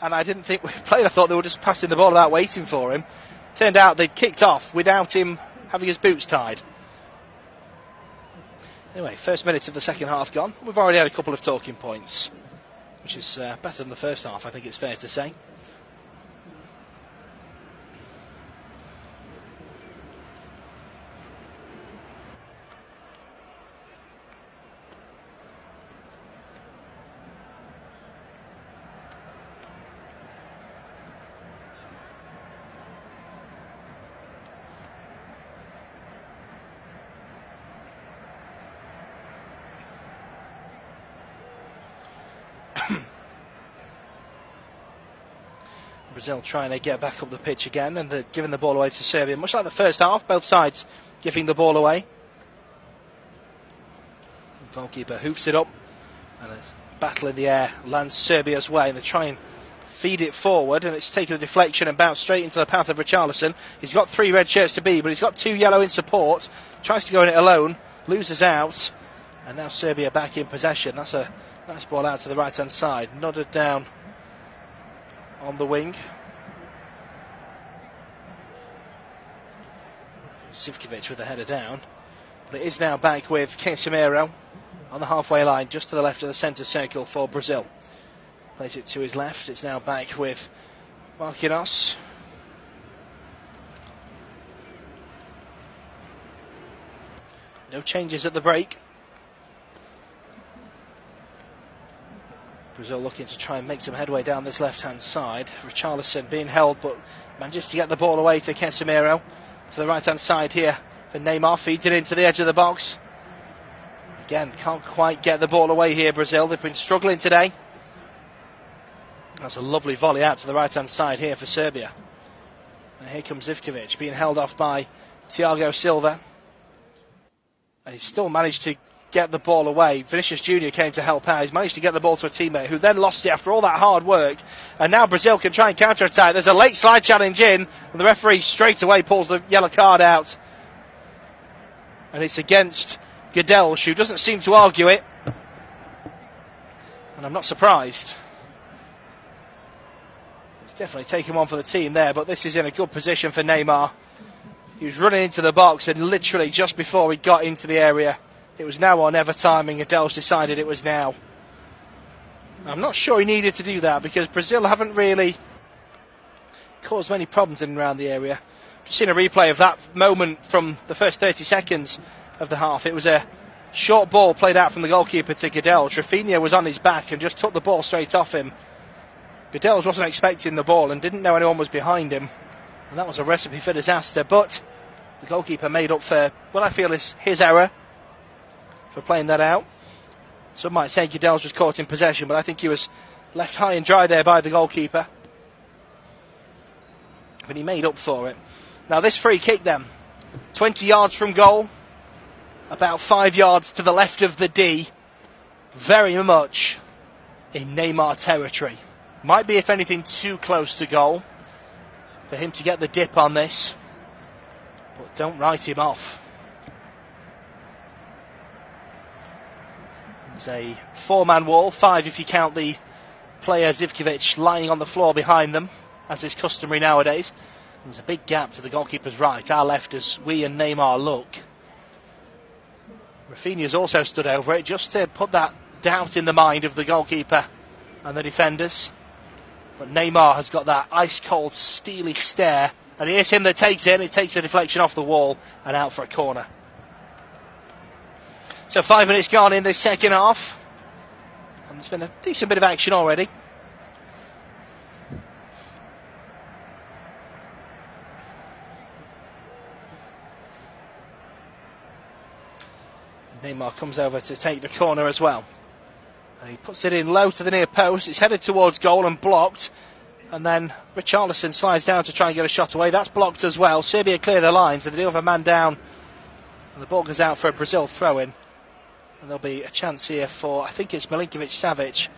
And I didn't think we played. I thought they were just passing the ball without waiting for him. Turned out they'd kicked off without him having his boots tied. Anyway, first minute of the second half gone. We've already had a couple of talking points, which is better than the first half, I think it's fair to say. Brazil trying to get back up the pitch again, and they're giving the ball away to Serbia. Much like the first half, both sides giving the ball away. The goalkeeper hoofs it up, and there's a battle in the air, lands Serbia's way, and they try and feed it forward, and it's taken a deflection and bounced straight into the path of Richarlison. He's got 3 red shirts to be, but he's got 2 yellow in support. Tries to go in it alone, loses out, and now Serbia back in possession. That's a nice ball out to the right-hand side, nodded down on the wing. Zivkovic with the header down. But it is now back with Casemiro on the halfway line, just to the left of the centre circle for Brazil. Plays it to his left. It's now back with Marquinhos. No changes at the break. Brazil looking to try and make some headway down this left-hand side. Richarlison being held, but manages to get the ball away to Casemiro. To the right-hand side here for Neymar. Feeds it into the edge of the box. Again, can't quite get the ball away here, Brazil. They've been struggling today. That's a lovely volley out to the right-hand side here for Serbia. And here comes Zivkovic, being held off by Thiago Silva. And he's still managed to get the ball away. Vinicius Jr. came to help out. He's managed to get the ball to a teammate who then lost it after all that hard work. And now Brazil can try and counter-attack. There's a late slide challenge in, and the referee straight away pulls the yellow card out. And it's against Guedes, who doesn't seem to argue it. And I'm not surprised. He's definitely taken one for the team there, but this is in a good position for Neymar. He was running into the box, and literally just before he got into the area, it was now or never timing, and Guedes decided it was now. I'm not sure he needed to do that because Brazil haven't really caused many problems in and around the area. Just seen a replay of that moment from the first 30 seconds of the half. It was a short ball played out from the goalkeeper to Guedelj. Rafinha was on his back and just took the ball straight off him. Guedelj wasn't expecting the ball and didn't know anyone was behind him. And that was a recipe for disaster. But the goalkeeper made up for what I feel is his error for playing that out. Some might say Guedelj was caught in possession, but I think he was left high and dry there by the goalkeeper. But he made up for it. Now this free kick then, 20 yards from goal, about 5 yards to the left of the D, very much in Neymar territory. Might be, if anything, too close to goal for him to get the dip on this, but don't write him off. There's a four-man wall, 5 if you count the player Zivkovic lying on the floor behind them, as is customary nowadays. There's a big gap to the goalkeeper's right, our left, as we and Neymar look. Rafinha's also stood over it, just to put that doubt in the mind of the goalkeeper and the defenders. But Neymar has got that ice-cold, steely stare, and it is him that takes it, and it takes the deflection off the wall and out for a corner. So 5 minutes gone in this second half, and there's been a decent bit of action already. Neymar comes over to take the corner as well. And he puts it in low to the near post. It's headed towards goal and blocked. And then Richarlison slides down to try and get a shot away. That's blocked as well. Serbia clear the lines. They do have a man down. And the ball goes out for a Brazil throw-in. And there'll be a chance here for, I think it's Milinkovic-Savic.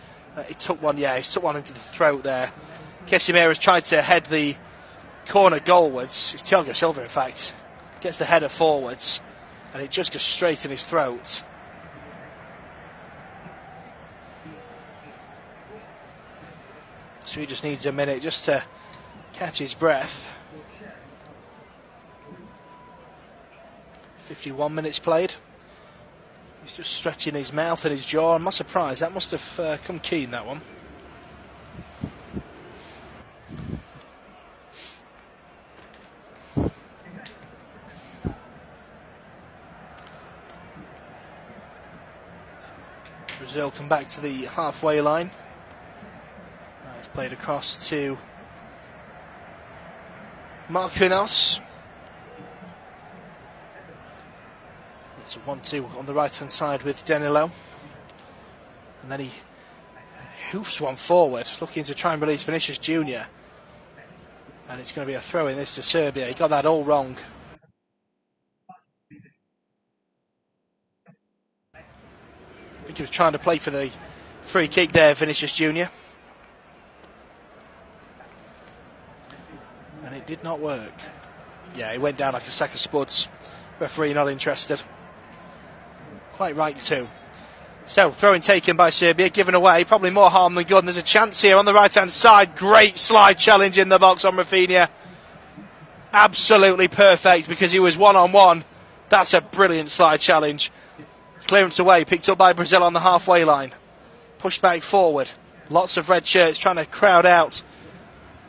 He took one into the throat there. Kesimir has tried to head the corner goalwards. It's Thiago Silva, in fact. Gets the header forwards. And it just goes straight in his throat. So he just needs a minute just to catch his breath. 51 minutes played. He's just stretching his mouth and his jaw. I'm not surprised. That must have come keen, that one. Brazil come back to the halfway line. It's played across to Marquinhos. It's a 1-2 on the right hand side with Danilo. And then he hoofs one forward, looking to try and release Vinicius Jr. And it's going to be a throw in this to Serbia. He got that all wrong. I think he was trying to play for the free kick there, Vinicius Jr. And it did not work. Yeah, he went down like a sack of spuds. Referee not interested. Quite right too. So, throw-in taken by Serbia, given away, probably more harm than good. And there's a chance here on the right-hand side. Great slide challenge in the box on Rafinha. Absolutely perfect because he was one-on-one. That's a brilliant slide challenge. Clearance away, picked up by Brazil on the halfway line. Pushed back forward. Lots of red shirts trying to crowd out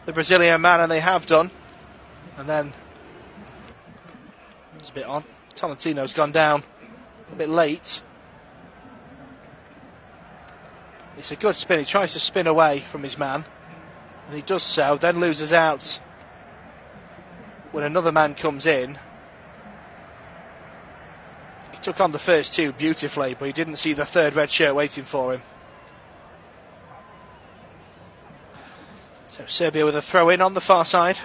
the Brazilian man, and they have done. And then it's a bit on. Tolentino's gone down a bit late. It's a good spin. He tries to spin away from his man, and he does so, then loses out when another man comes in. He took on the first two beautifully, but he didn't see the third red shirt waiting for him. So Serbia with a throw-in on the far side.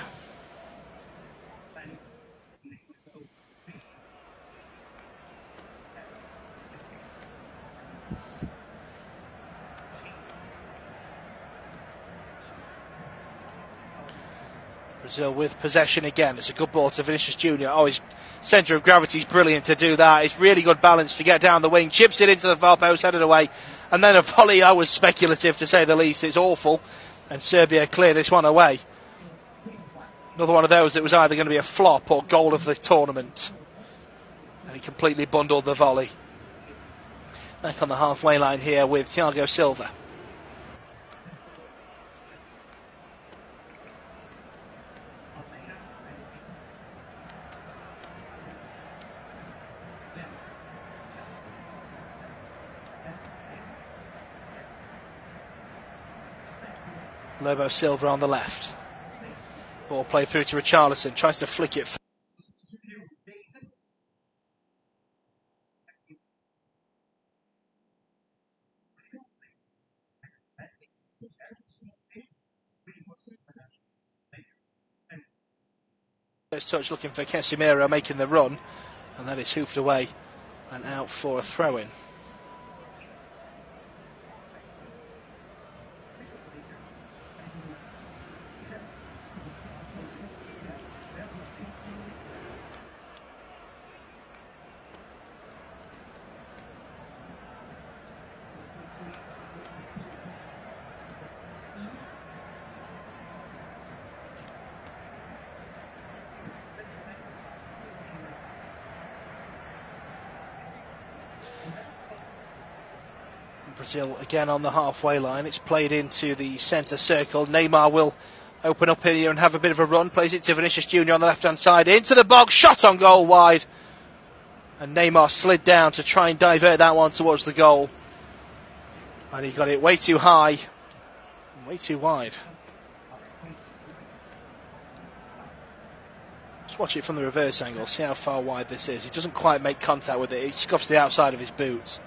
Brazil with possession again. It's a good ball to Vinicius Jr. Oh, his centre of gravity is brilliant to do that. It's really good balance to get down the wing. Chips it into the far post, headed away. And then a volley, was speculative to say the least. It's awful. And Serbia clear this one away. Another one of those that was either going to be a flop or goal of the tournament. And he completely bundled the volley. Back on the halfway line here with Thiago Silva. Lobo Silva on the left. Ball played through to Richarlison, tries to flick it. First touch looking for Casemiro, making the run, and that is hoofed away and out for a throw-in. Brazil again on the halfway line. It's played into the centre circle. Neymar will open up here and have a bit of a run. Plays it to Vinicius Junior on the left-hand side. Into the box. Shot on goal wide. And Neymar slid down to try and divert that one towards the goal. And he got it way too high. And way too wide. Let's watch it from the reverse angle. See how far wide this is. He doesn't quite make contact with it. He scuffs the outside of his boots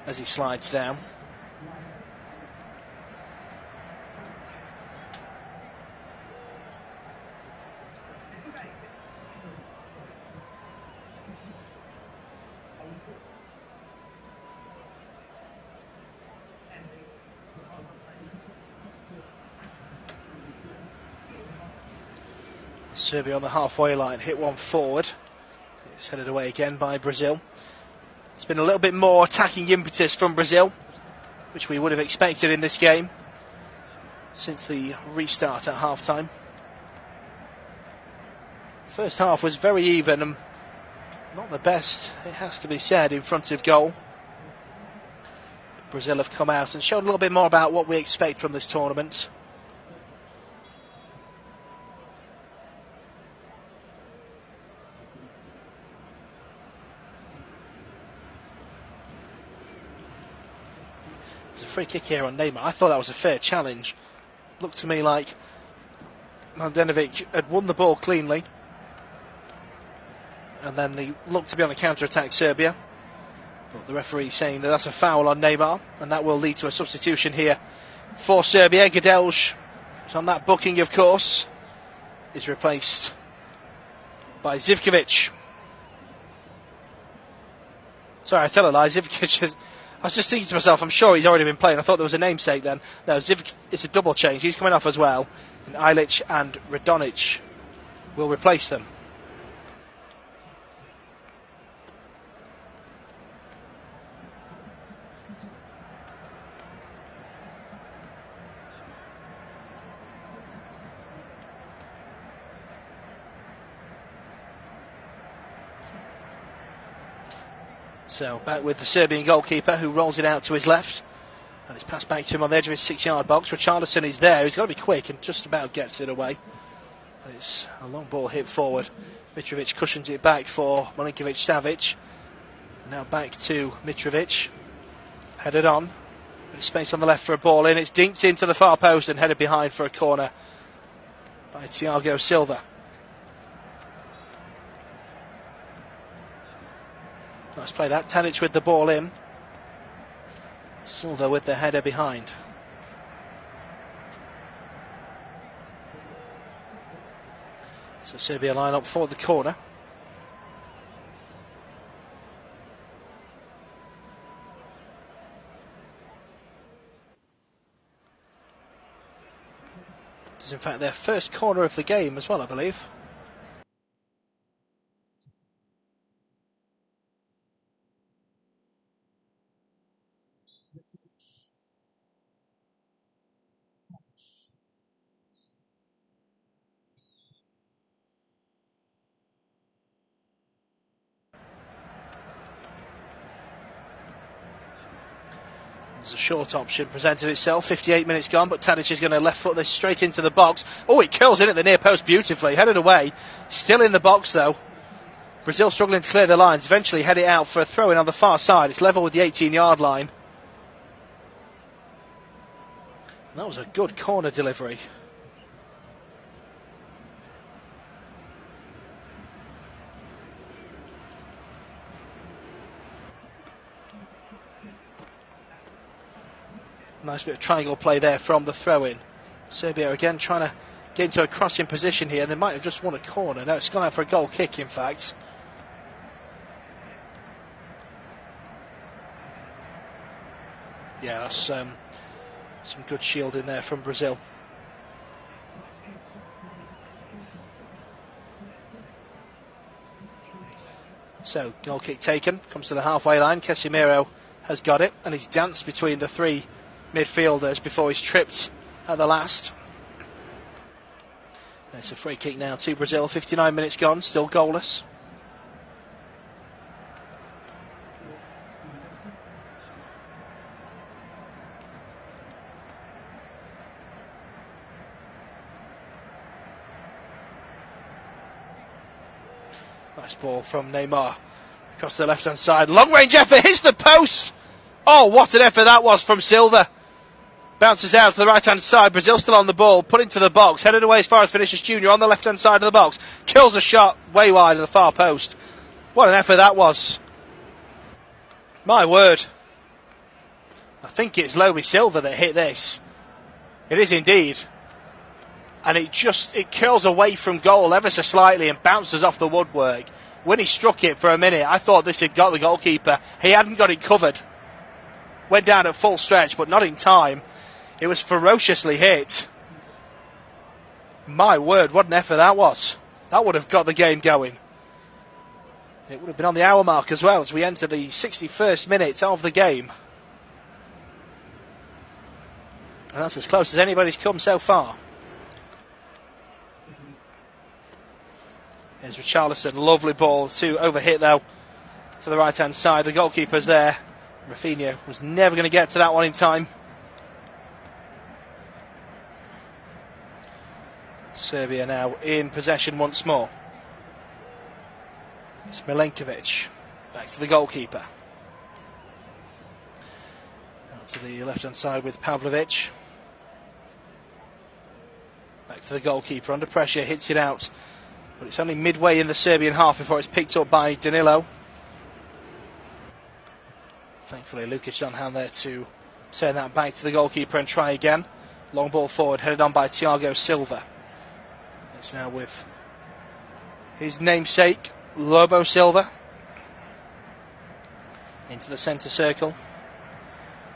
as he slides down. Serbia on the halfway line, hit one forward. It's headed away again by Brazil. It's been a little bit more attacking impetus from Brazil, which we would have expected in this game since the restart at half-time. First half was very even and not the best, it has to be said, in front of goal. Brazil have come out and shown a little bit more about what we expect from this tournament. There's a free kick here on Neymar. I thought that was a fair challenge. Looked to me like Mladenovic had won the ball cleanly. And then they looked to be on a counter-attack, Serbia. But the referee saying that that's a foul on Neymar. And that will lead to a substitution here for Serbia. Gadelj, who's on that booking, of course, is replaced by Zivkovic. Sorry, I tell a lie. Zivkovic is... I was just thinking to myself, I'm sure he's already been playing. I thought there was a namesake then. No, Ziv, it's a double change. He's coming off as well. And Ilic and Radonic will replace them. So back with the Serbian goalkeeper, who rolls it out to his left. And it's passed back to him on the edge of his 6-yard box. Richarlison is there. He's got to be quick and just about gets it away. It's a long ball hit forward. Mitrovic cushions it back for Milinkovic-Savic. Now back to Mitrovic. Headed on. There's space on the left for a ball in. It's dinked into the far post and headed behind for a corner by Thiago Silva. Nice play that. Tadic with the ball in. Silva with the header behind. So Serbia line up for the corner. This is in fact their first corner of the game as well, I believe. There's a short option presented itself, 58 minutes gone, but Tadic is going to left foot this straight into the box. Oh, it curls in at the near post beautifully, headed away. Still in the box though. Brazil struggling to clear the lines, eventually head it out for a throw-in on the far side. It's level with the 18-yard line. That was a good corner delivery. Nice bit of triangle play there from the throw-in. Serbia again trying to get into a crossing position here. They might have just won a corner. No, it's gone out for a goal kick, in fact. Yeah, that's some good shielding there from Brazil. So, goal kick taken. Comes to the halfway line. Casemiro has got it, and he's danced between the three midfielders before he's tripped at the last. It's a free kick now to Brazil. 59 minutes gone, still goalless. Nice ball from Neymar across the left hand side. Long range effort, hits the post. Oh, what an effort that was from Silva. Bounces out to the right hand side. Brazil still on the ball, put into the box, headed away as far as Vinicius Junior on the left hand side of the box. Kills a shot way wide of the far post. What an effort that was. My word. I think it's Lobi Silva that hit this. It is indeed. And it curls away from goal ever so slightly and bounces off the woodwork. When he struck it for a minute, I thought this had got the goalkeeper. He hadn't got it covered. Went down at full stretch, but not in time. It was ferociously hit. My word, what an effort that was. That would have got the game going. It would have been on the hour mark as well as we enter the 61st minute of the game. And that's as close as anybody's come so far. Here's Richarlison, lovely ball to overhit though to the right hand side. The goalkeeper's there. Rafinha was never going to get to that one in time. Serbia now in possession once more. It's Milenkovic back to the goalkeeper. Out to the left hand side with Pavlovic. Back to the goalkeeper, under pressure, hits it out. But it's only midway in the Serbian half before it's picked up by Danilo. Thankfully, Lukic on hand there to turn that back to the goalkeeper and try again. Long ball forward, headed on by Thiago Silva. It's now with his namesake, Lobo Silva. Into the centre circle.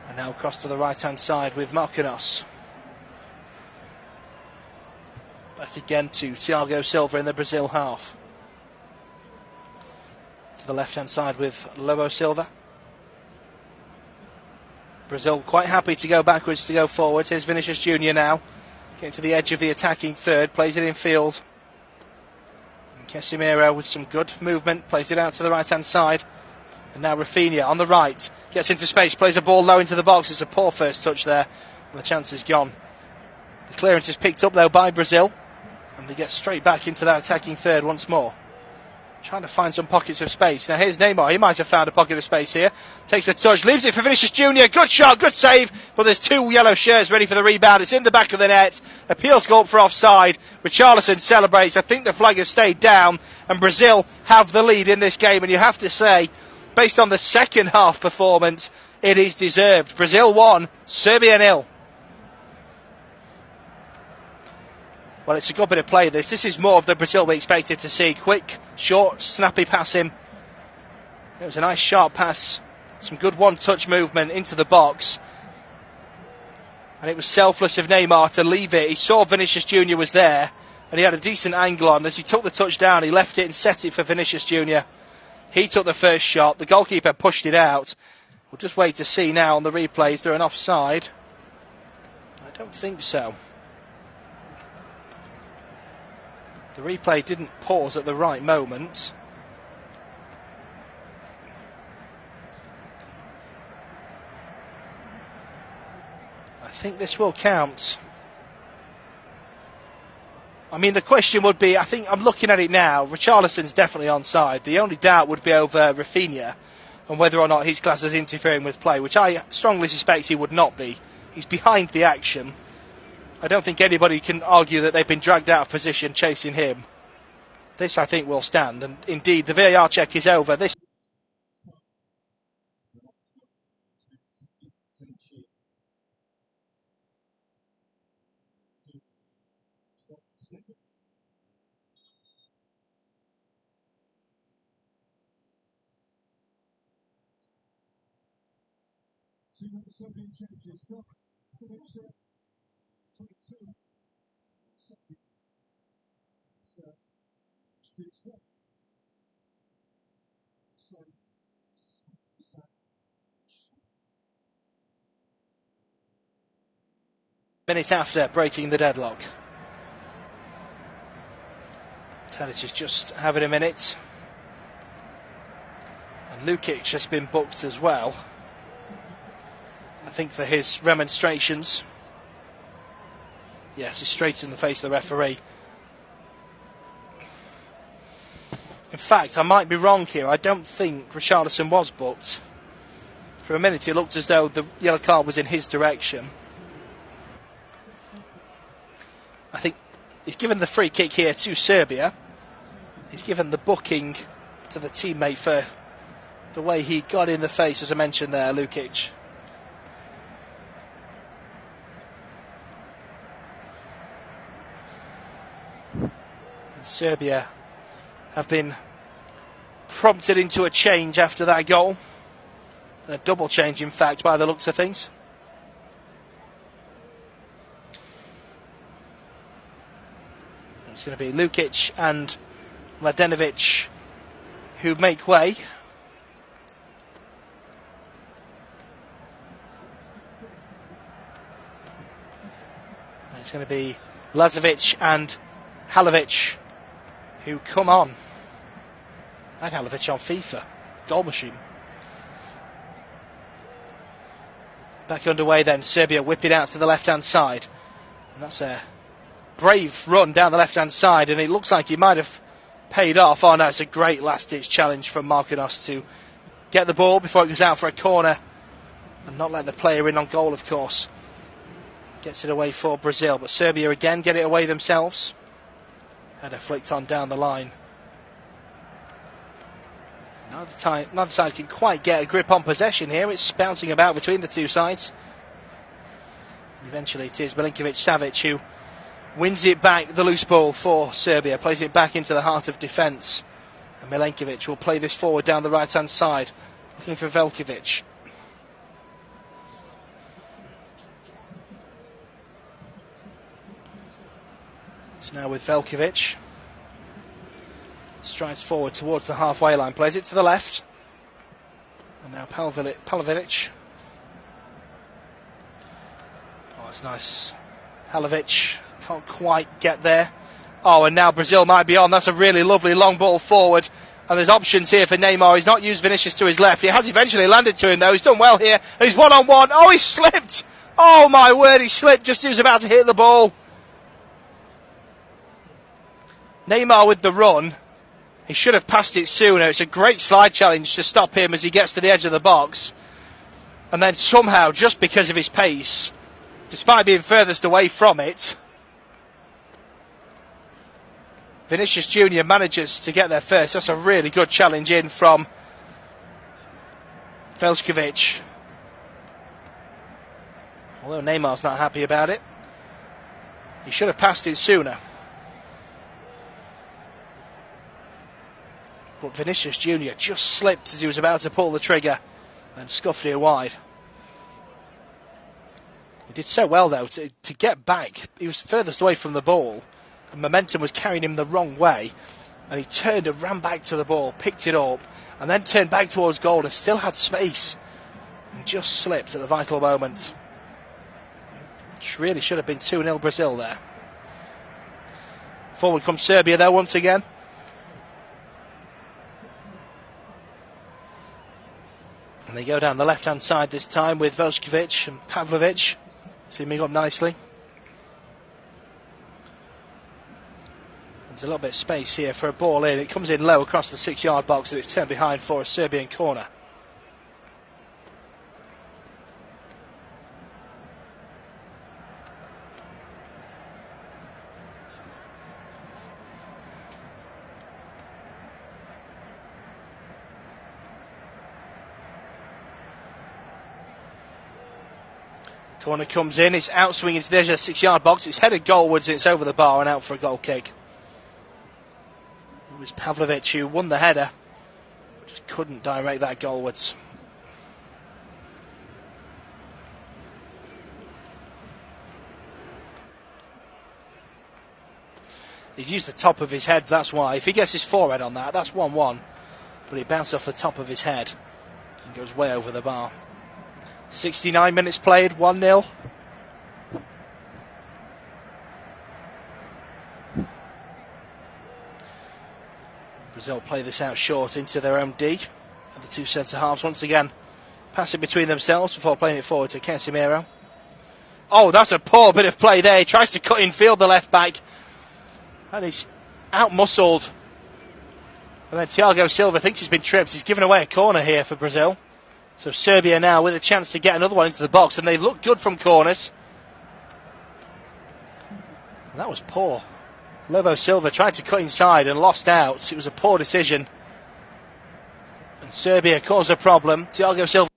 And now across to the right-hand side with Marquinhos. Back again to Thiago Silva in the Brazil half. To the left-hand side with Lobo Silva. Brazil quite happy to go backwards to go forward. Here's Vinicius Junior now. Getting to the edge of the attacking third. Plays it in field. And Casemiro with some good movement. Plays it out to the right-hand side. And now Rafinha on the right. Gets into space. Plays a ball low into the box. It's a poor first touch there. And the chance is gone. The clearance is picked up though by Brazil. And they get straight back into that attacking third once more. Trying to find some pockets of space. Now here's Neymar. He might have found a pocket of space here. Takes a touch, leaves it for Vinicius Junior. Good shot, good save. But there's two yellow shirts ready for the rebound. It's in the back of the net. Appeals go up for offside. Richarlison celebrates. I think the flag has stayed down. And Brazil have the lead in this game. And you have to say, based on the second half performance, it is deserved. Brazil 1, Serbia 0. Well, it's a good bit of play, this. This is more of the Brazil we expected to see. Quick, short, snappy passing. It was a nice sharp pass. Some good one-touch movement into the box. And it was selfless of Neymar to leave it. He saw Vinicius Junior was there. And he had a decent angle on. As he took the touch down, he left it and set it for Vinicius Junior. He took the first shot. The goalkeeper pushed it out. We'll just wait to see now on the replay. Is there an offside? I don't think so. The replay didn't pause at the right moment. I think this will count. I mean, the question would be, I think I'm looking at it now, Richarlison's definitely onside. The only doubt would be over Rafinha and whether or not he's classed as interfering with play, which I strongly suspect he would not be. He's behind the action. I don't think anybody can argue that they've been dragged out of position chasing him. This, I think, will stand. And indeed, the VAR check is over. This minute after breaking the deadlock. Tadic is just having a minute. And Lukic has been booked as well, I think, for his remonstrations. Yes, he's straight in the face of the referee. In fact, I might be wrong here. I don't think Richarlison was booked. For a minute it looked as though the yellow card was in his direction. I think he's given the free kick here to Serbia. He's given the booking to the teammate for the way he got in the face, as I mentioned there, Lukic. And Serbia have been prompted into a change after that goal. And a double change, in fact, by the looks of things. It's going to be Lukic and Mladenovic who make way. And it's going to be Lazovic and Halovic who come on. And Halovic on FIFA. Goal machine. Back underway then. Serbia whip it out to the left-hand side. And that's a brave run down the left-hand side, and it looks like he might have paid off. Oh no, it's a great last-ditch challenge from Marquinhos to get the ball before it goes out for a corner and not let the player in on goal, of course. Gets it away for Brazil, but Serbia again get it away themselves. Header flicked on down the line. Neither side can quite get a grip on possession here. It's bouncing about between the two sides. Eventually it is Milinkovic-Savic who wins it back, the loose ball for Serbia, plays it back into the heart of defence. And Milenkovic will play this forward down the right-hand side, looking for Veljkovic. It's now with Veljkovic. Strides forward towards the halfway line, plays it to the left. And now Pavlovic. Oh, it's nice. Halovic can't quite get there. Oh, and now Brazil might be on. That's a really lovely long ball forward. And there's options here for Neymar. He's not used Vinicius to his left. He has eventually landed to him, though. He's done well here. And he's one-on-one. Oh, he slipped. Oh, my word, he slipped just as he was about to hit the ball. Neymar with the run. He should have passed it sooner. It's a great slide challenge to stop him as he gets to the edge of the box. And then somehow, just because of his pace, despite being furthest away from it, Vinicius Jr. manages to get there first. That's a really good challenge in from Veljkovic. Although Neymar's not happy about it. He should have passed it sooner. But Vinicius Jr. just slipped as he was about to pull the trigger and scuffed it wide. He did so well, though, to get back. He was furthest away from the ball, and momentum was carrying him the wrong way. And he turned and ran back to the ball, picked it up, and then turned back towards goal and still had space. And just slipped at the vital moment. Which really should have been 2-0 Brazil there. Forward comes Serbia, though, once again. And they go down the left-hand side this time with Veljkovic and Pavlovic teaming up nicely. There's a little bit of space here for a ball in. It comes in low across the 6-yard box and it's turned behind for a Serbian corner. Corner comes in, it's out swinging to the edge of the 6-yard box, it's headed goalwards and it's over the bar and out for a goal kick. It was Pavlovic who won the header, but just couldn't direct that goalwards. He's used the top of his head, that's why. If he gets his forehead on that, that's 1-1. But it bounced off the top of his head and goes way over the bar. 69 minutes played, 1-0. Brazil play this out short into their own D. And the two centre-halves once again pass it between themselves before playing it forward to Casemiro. Oh, that's a poor bit of play there. He tries to cut in field, the left-back. And he's out-muscled. And then Thiago Silva thinks he's been tripped. He's given away a corner here for Brazil. So Serbia now with a chance to get another one into the box. And they've looked good from corners. And that was poor. Lobo Silva tried to cut inside and lost out. It was a poor decision. And Serbia caused a problem. Thiago Silva.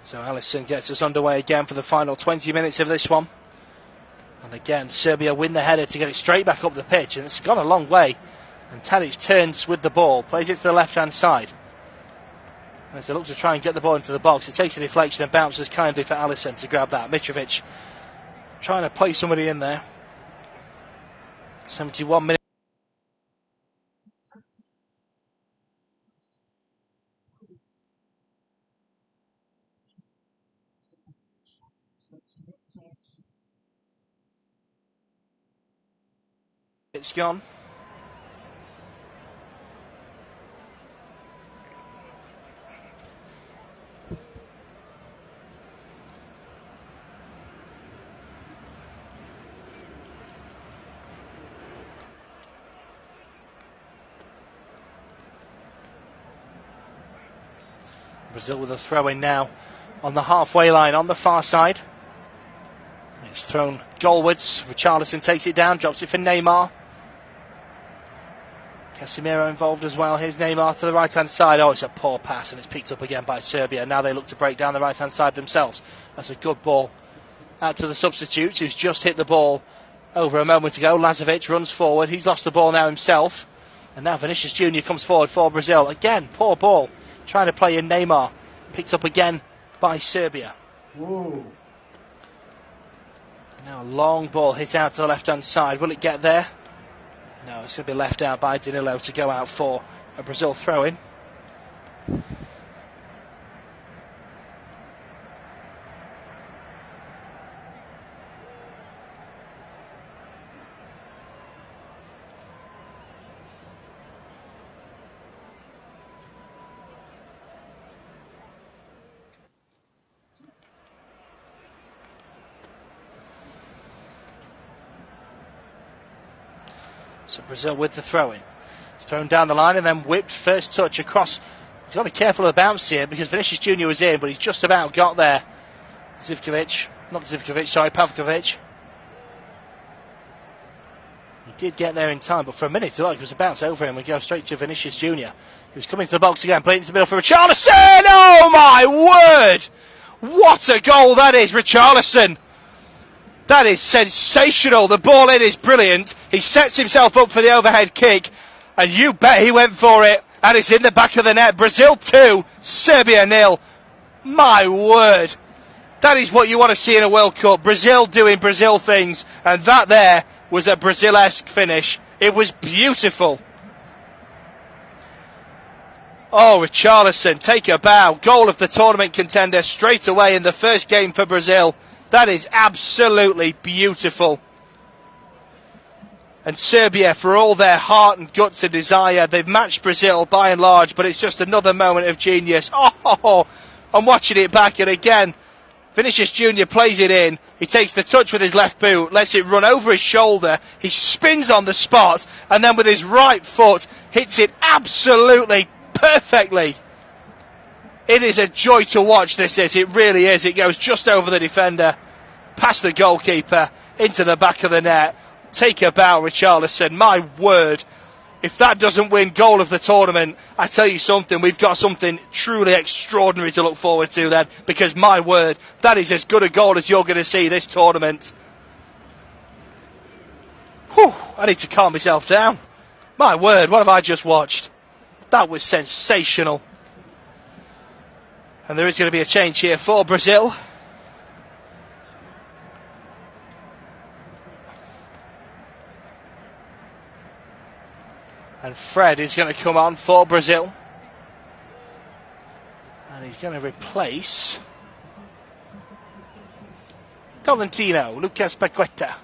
So Alisson gets us underway again for the final 20 minutes of this one. And again, Serbia win the header to get it straight back up the pitch. And it's gone a long way. And Tadic turns with the ball, plays it to the left-hand side. As they look to try and get the ball into the box, it takes a deflection and bounces kindly for Alisson to grab that. Mitrovic trying to play somebody in there. 71 minutes. It's gone. Brazil with a throw-in now on the halfway line on the far side. It's thrown goalwards. Richarlison takes it down, drops it for Neymar. Casemiro involved as well. Here's Neymar to the right-hand side. Oh, it's a poor pass and it's picked up again by Serbia. Now they look to break down the right-hand side themselves. That's a good ball out to the substitutes who's just hit the ball over a moment ago. Lazovic runs forward. He's lost the ball now himself. And now Vinicius Jr. comes forward for Brazil. Again, poor ball. Trying to play in Neymar. Picked up again by Serbia. Whoa. Now a long ball hit out to the left-hand side. Will it get there? No, it's going to be left out by Danilo to go out for a Brazil throw-in. So Brazil with the throw-in. It's thrown down the line and then whipped first touch across. He's got to be careful of the bounce here because Vinicius Jr. was in, but he's just about got there. Pavkovic. He did get there in time, but for a minute it was a bounce over him and go straight to Vinicius Jr. Who's coming to the box again, playing into the middle for Richarlison. Oh my word! What a goal that is, Richarlison! That is sensational. The ball in is brilliant. He sets himself up for the overhead kick, and you bet he went for it, and it's in the back of the net. Brazil 2, Serbia 0. My word. That is what you want to see in a World Cup. Brazil doing Brazil things, and that there was a Brazil-esque finish. It was beautiful. Oh, Richarlison, take a bow. Goal of the tournament contender straight away in the first game for Brazil. That is absolutely beautiful. And Serbia, for all their heart and guts and desire, they've matched Brazil by and large, but it's just another moment of genius. Oh, I'm watching it back, and again, Vinicius Jr. plays it in. He takes the touch with his left boot, lets it run over his shoulder. He spins on the spot, and then with his right foot, hits it absolutely perfectly. It is a joy to watch, this is. It really is. It goes just over the defender, past the goalkeeper, into the back of the net. Take a bow, Richarlison. My word. If that doesn't win goal of the tournament, I tell you something, we've got something truly extraordinary to look forward to then, because my word, that is as good a goal as you're going to see this tournament. Whew, I need to calm myself down. My word, what have I just watched? That was sensational. And there is going to be a change here for Brazil. And Fred is going to come on for Brazil. And he's going to replace Tolentino, Lucas Paqueta.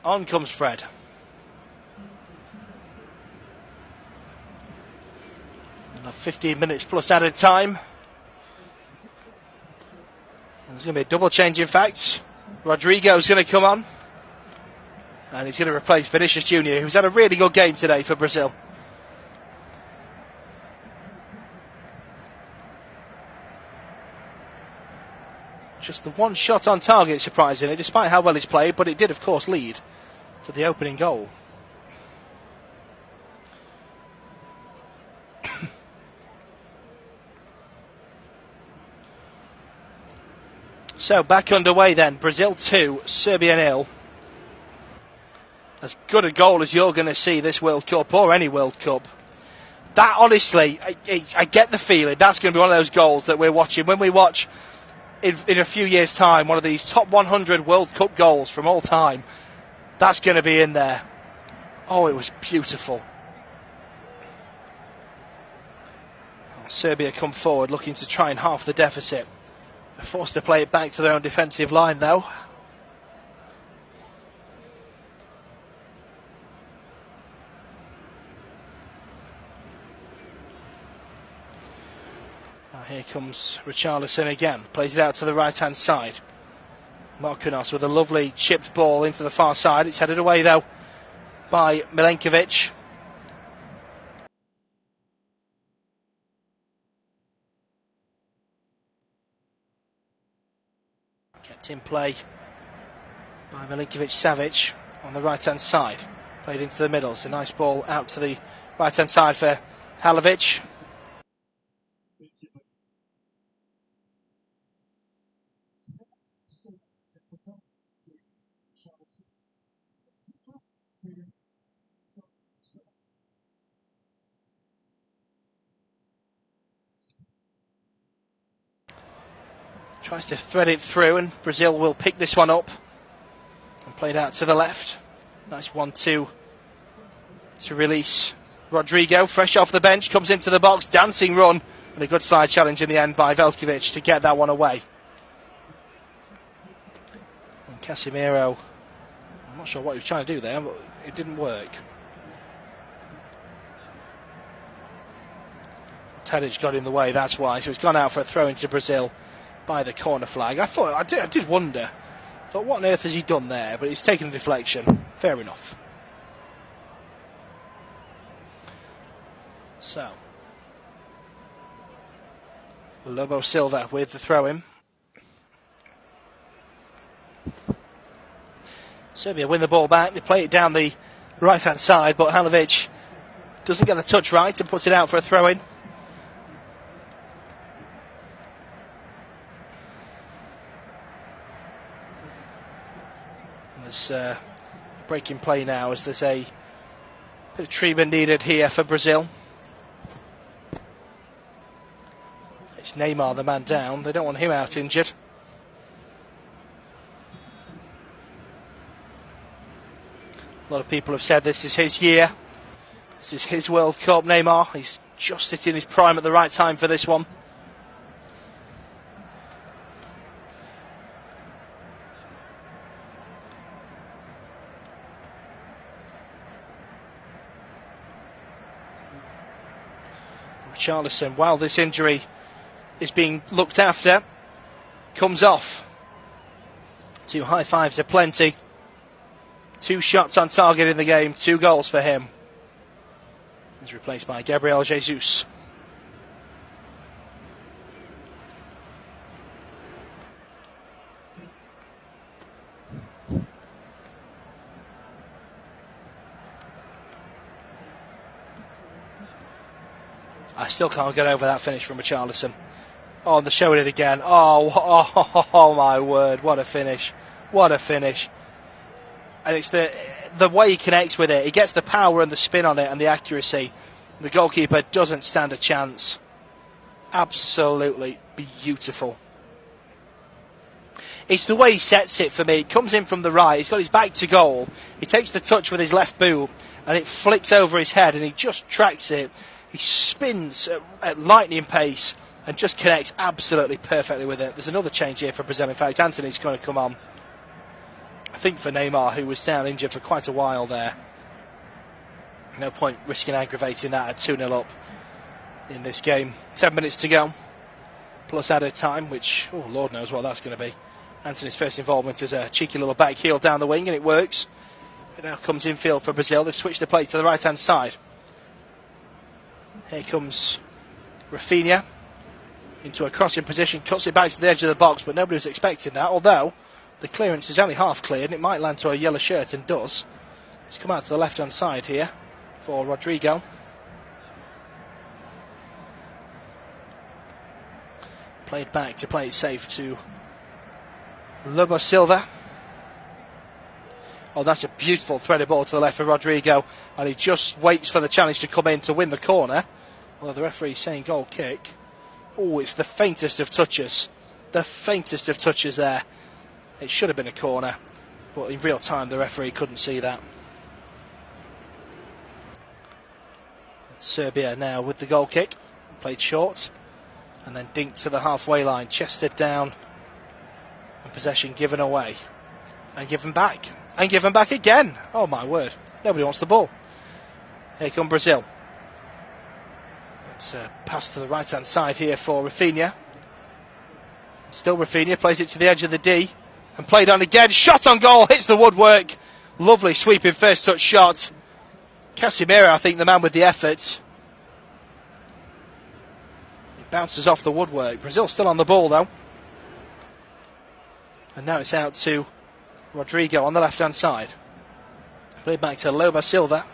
On comes Fred. Another 15 minutes plus added time. And there's going to be a double change, in fact. Rodrigo's going to come on. And he's going to replace Vinicius Jr., who's had a really good game today for Brazil. Just the one shot on target, surprisingly, despite how well he's played, but it did, of course, lead to the opening goal. So, back underway then. Brazil 2, Serbia 0. As good a goal as you're going to see this World Cup, or any World Cup. That, honestly, I get the feeling that's going to be one of those goals that we're watching. When we watch, in a few years' time, one of these top 100 World Cup goals from all time, that's going to be in there. Oh, it was beautiful. Serbia come forward, looking to try and halve the deficit. They're forced to play it back to their own defensive line, though. Here comes Richarlison again. Plays it out to the right-hand side. Marquinhos with a lovely chipped ball into the far side. It's headed away, though, by Milenkovic. Kept in play by Milinkovic-Savic on the right-hand side. Played into the middle. It's a nice ball out to the right-hand side for Halovic. Tries to thread it through, and Brazil will pick this one up. And play it out to the left. Nice 1-2 to release Rodrigo. Fresh off the bench, comes into the box, dancing run, and a good slide challenge in the end by Veljkovic to get that one away. And Casemiro, I'm not sure what he was trying to do there, but it didn't work. Tadic got in the way, that's why. So it's gone out for a throw into Brazil by the corner flag. I did wonder. Thought, what on earth has he done there? But he's taken a deflection. Fair enough. So, Lobo Silva with the throw-in. Serbia win the ball back. They play it down the right-hand side, but Halovic doesn't get the touch right and puts it out for a throw-in. There's breaking play now as there's a bit of treatment needed here for Brazil. It's Neymar, the man down. They don't want him out injured. A lot of people have said this is his year. This is his World Cup, Neymar. He's just hitting his prime at the right time for this one. Richarlison, while this injury is being looked after. Comes off. 2 high fives are plenty. 2 shots on target in the game, 2 goals for him. He's replaced by Gabriel Jesus. I still can't get over that finish from Richarlison. Oh, and they're showing it again. Oh, my word, what a finish. What a finish. And it's the way he connects with it. He gets the power and the spin on it and the accuracy. The goalkeeper doesn't stand a chance. Absolutely beautiful. It's the way he sets it for me. He comes in from the right. He's got his back to goal. He takes the touch with his left boot and it flicks over his head and he just tracks it. He spins at lightning pace and just connects absolutely perfectly with it. There's another change here for Brazil. In fact, Anthony's going to come on. I think for Neymar, who was down injured for quite a while there. No point risking aggravating that at 2-0 up in this game. 10 minutes to go, plus added time, which, oh, Lord knows what that's going to be. Anthony's first involvement is a cheeky little back heel down the wing, and it works. It now comes infield for Brazil. They've switched the play to the right-hand side. Here comes Rafinha into a crossing position, cuts it back to the edge of the box, but nobody was expecting that, although the clearance is only half cleared and it might land to a yellow shirt, and does. It's come out to the left-hand side here for Rodrigo. Played back to play it safe to Lobo Silva. Oh, that's a beautiful threaded ball to the left for Rodrigo, and he just waits for the challenge to come in to win the corner. Well, the referee's saying goal kick. Oh, it's the faintest of touches. The faintest of touches there. It should have been a corner, but in real time the referee couldn't see that. Serbia now with the goal kick. Played short and then dinked to the halfway line, chested down, and possession given away. And given back. And given back again. Oh my word. Nobody wants the ball. Here come Brazil. It's a pass to the right hand side here for Rafinha. Still Rafinha, plays it to the edge of the D. And played on again. Shot on goal, hits the woodwork. Lovely sweeping first touch shot. Casemiro, I think, the man with the effort. It bounces off the woodwork. Brazil still on the ball though. And now it's out to Rodrigo on the left hand side. Played back to Lobo Silva.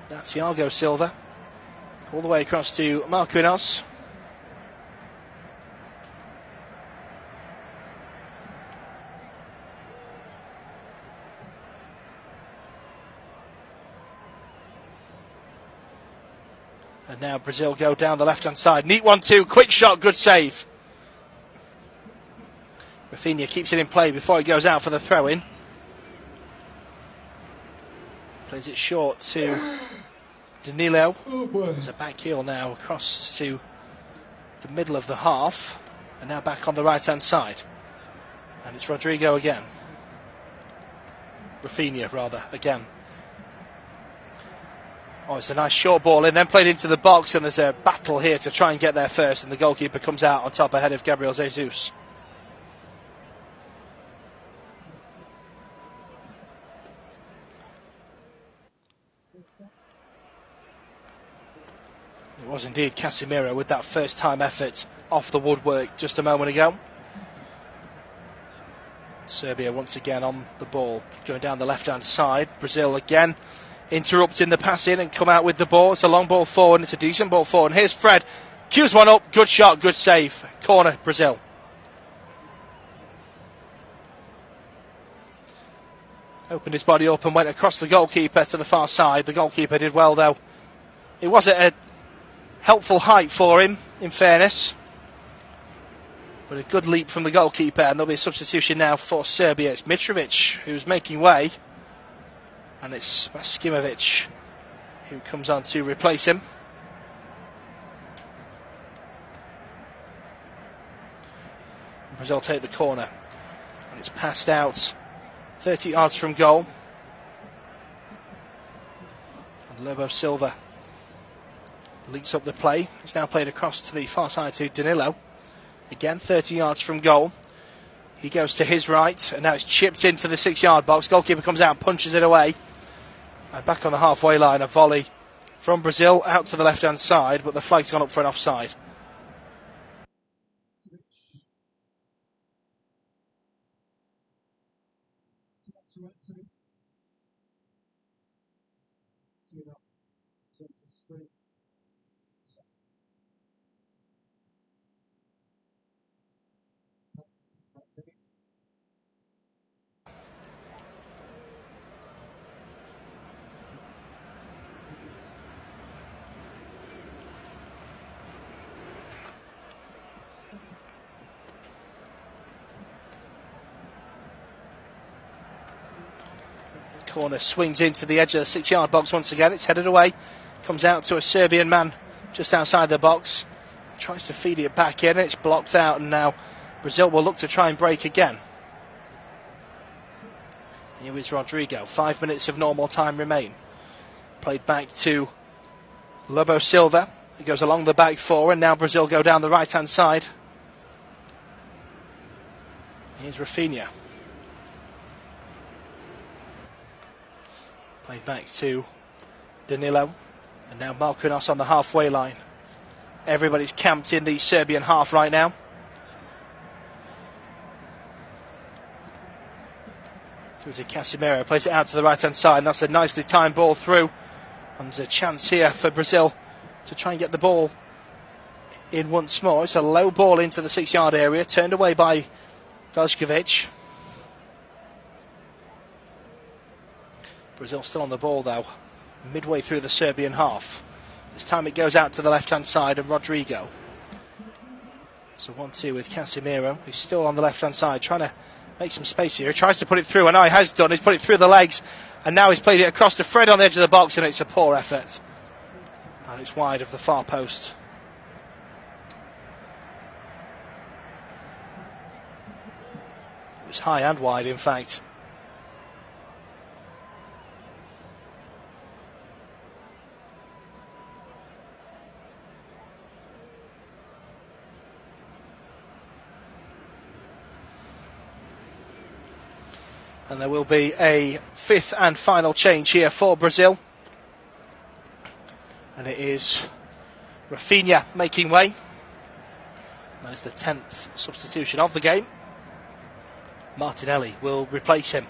That's Thiago Silva. All the way across to Marquinhos. And now Brazil go down the left hand side. Neat 1-2, quick shot, good save. Rafinha keeps it in play before he goes out for the throw-in. Plays it short to Danilo. There's a back heel now across to the middle of the half. And now back on the right-hand side. And it's Rodrigo again. Rafinha, rather, again. Oh, it's a nice short ball in, then played into the box, and there's a battle here to try and get there first, and the goalkeeper comes out on top ahead of Gabriel Jesus. It was indeed Casemiro with that first-time effort off the woodwork just a moment ago. Serbia once again on the ball, going down the left-hand side. Brazil again interrupting the pass in and come out with the ball. It's a long ball forward, and it's a decent ball forward. And here's Fred, cues one up, good shot, good save. Corner, Brazil. Opened his body up and went across the goalkeeper to the far side. The goalkeeper did well though. It was at a helpful height for him, in fairness. But a good leap from the goalkeeper, and there'll be a substitution now for Serbia. It's Mitrovic who's making way. And it's Maskimovic who comes on to replace him. Brazil take the corner. And it's passed out 30 yards from goal. And Lobo Silva Links up the play. It's now played across to the far side to Danilo. Again, 30 yards from goal. He goes to his right, and now it's chipped into the 6-yard box. Goalkeeper comes out and punches it away. And back on the halfway line, a volley from Brazil out to the left-hand side, but the flag's gone up for an offside. Corner swings into the edge of the 6-yard box once again. It's headed away. Comes out to a Serbian man just outside the box. Tries to feed it back in. It's blocked out, and now Brazil will look to try and break again. Here is Rodrigo. 5 minutes of normal time remain. Played back to Lobo Silva. He goes along the back four, and now Brazil go down the right-hand side. Here's Rafinha. Played back to Danilo, and now Marquinhos on the halfway line. Everybody's camped in the Serbian half right now. Through to Casemiro, plays it out to the right-hand side, and that's a nicely timed ball through. And there's a chance here for Brazil to try and get the ball in once more. It's a low ball into the 6-yard area, turned away by Veljkovic. Brazil still on the ball though, midway through the Serbian half. This time it goes out to the left-hand side and Rodrigo. So 1-2 with Casemiro. He's still on the left-hand side, trying to make some space here. He tries to put it through, and now he has done. He's put it through the legs, and now he's played it across to Fred on the edge of the box, and it's a poor effort. And it's wide of the far post. It was high and wide, in fact. And there will be a fifth and final change here for Brazil. And it is Rafinha making way. That is the 10th substitution of the game. Martinelli will replace him.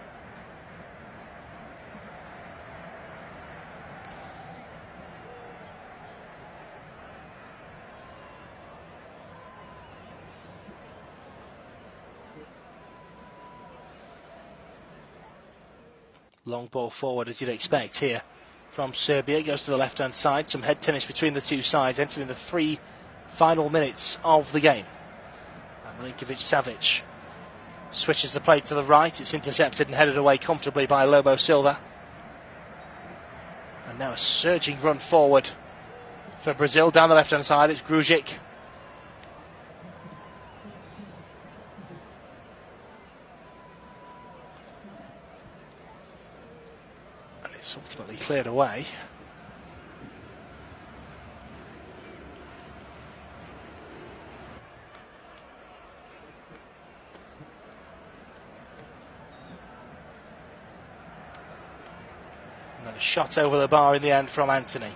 Long ball forward, as you'd expect here from Serbia. Goes to the left-hand side. Some head tennis between the two sides, entering the 3 final minutes of the game. And Milinkovic-Savic switches the play to the right. It's intercepted and headed away comfortably by Lobo Silva. And now a surging run forward for Brazil. Down the left-hand side, it's Grujic. Ultimately cleared away. And then a shot over the bar in the end from Anthony.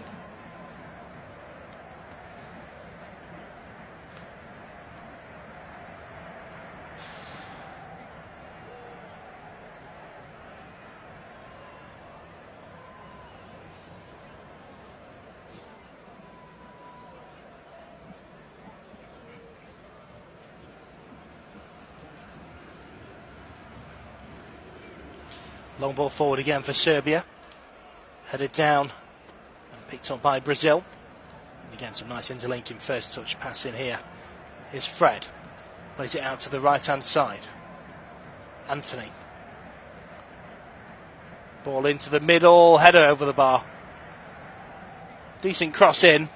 Long ball forward again for Serbia. Headed down and picked up by Brazil. And again, some nice interlinking first touch pass in here. Here's Fred. Plays it out to the right-hand side. Anthony. Ball into the middle. Header over the bar. Decent cross in.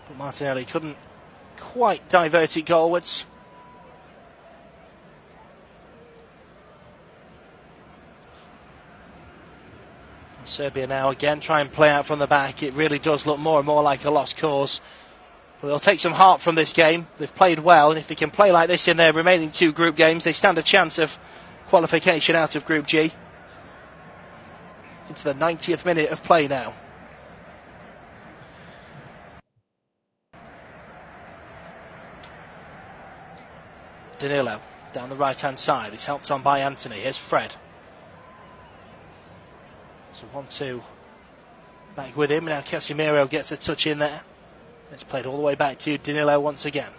But Martinelli couldn't quite divert it goalwards. Serbia now again try and play out from the back. It really does look more and more like a lost cause. But they'll take some heart from this game. They've played well, and if they can play like this in their remaining 2 group games, they stand a chance of qualification out of Group G. Into the 90th minute of play now. Danilo down the right hand side. He's helped on by Anthony. Here's Fred. So 1-2 back with him. Now Casemiro gets a touch in there. It's played all the way back to Danilo once again.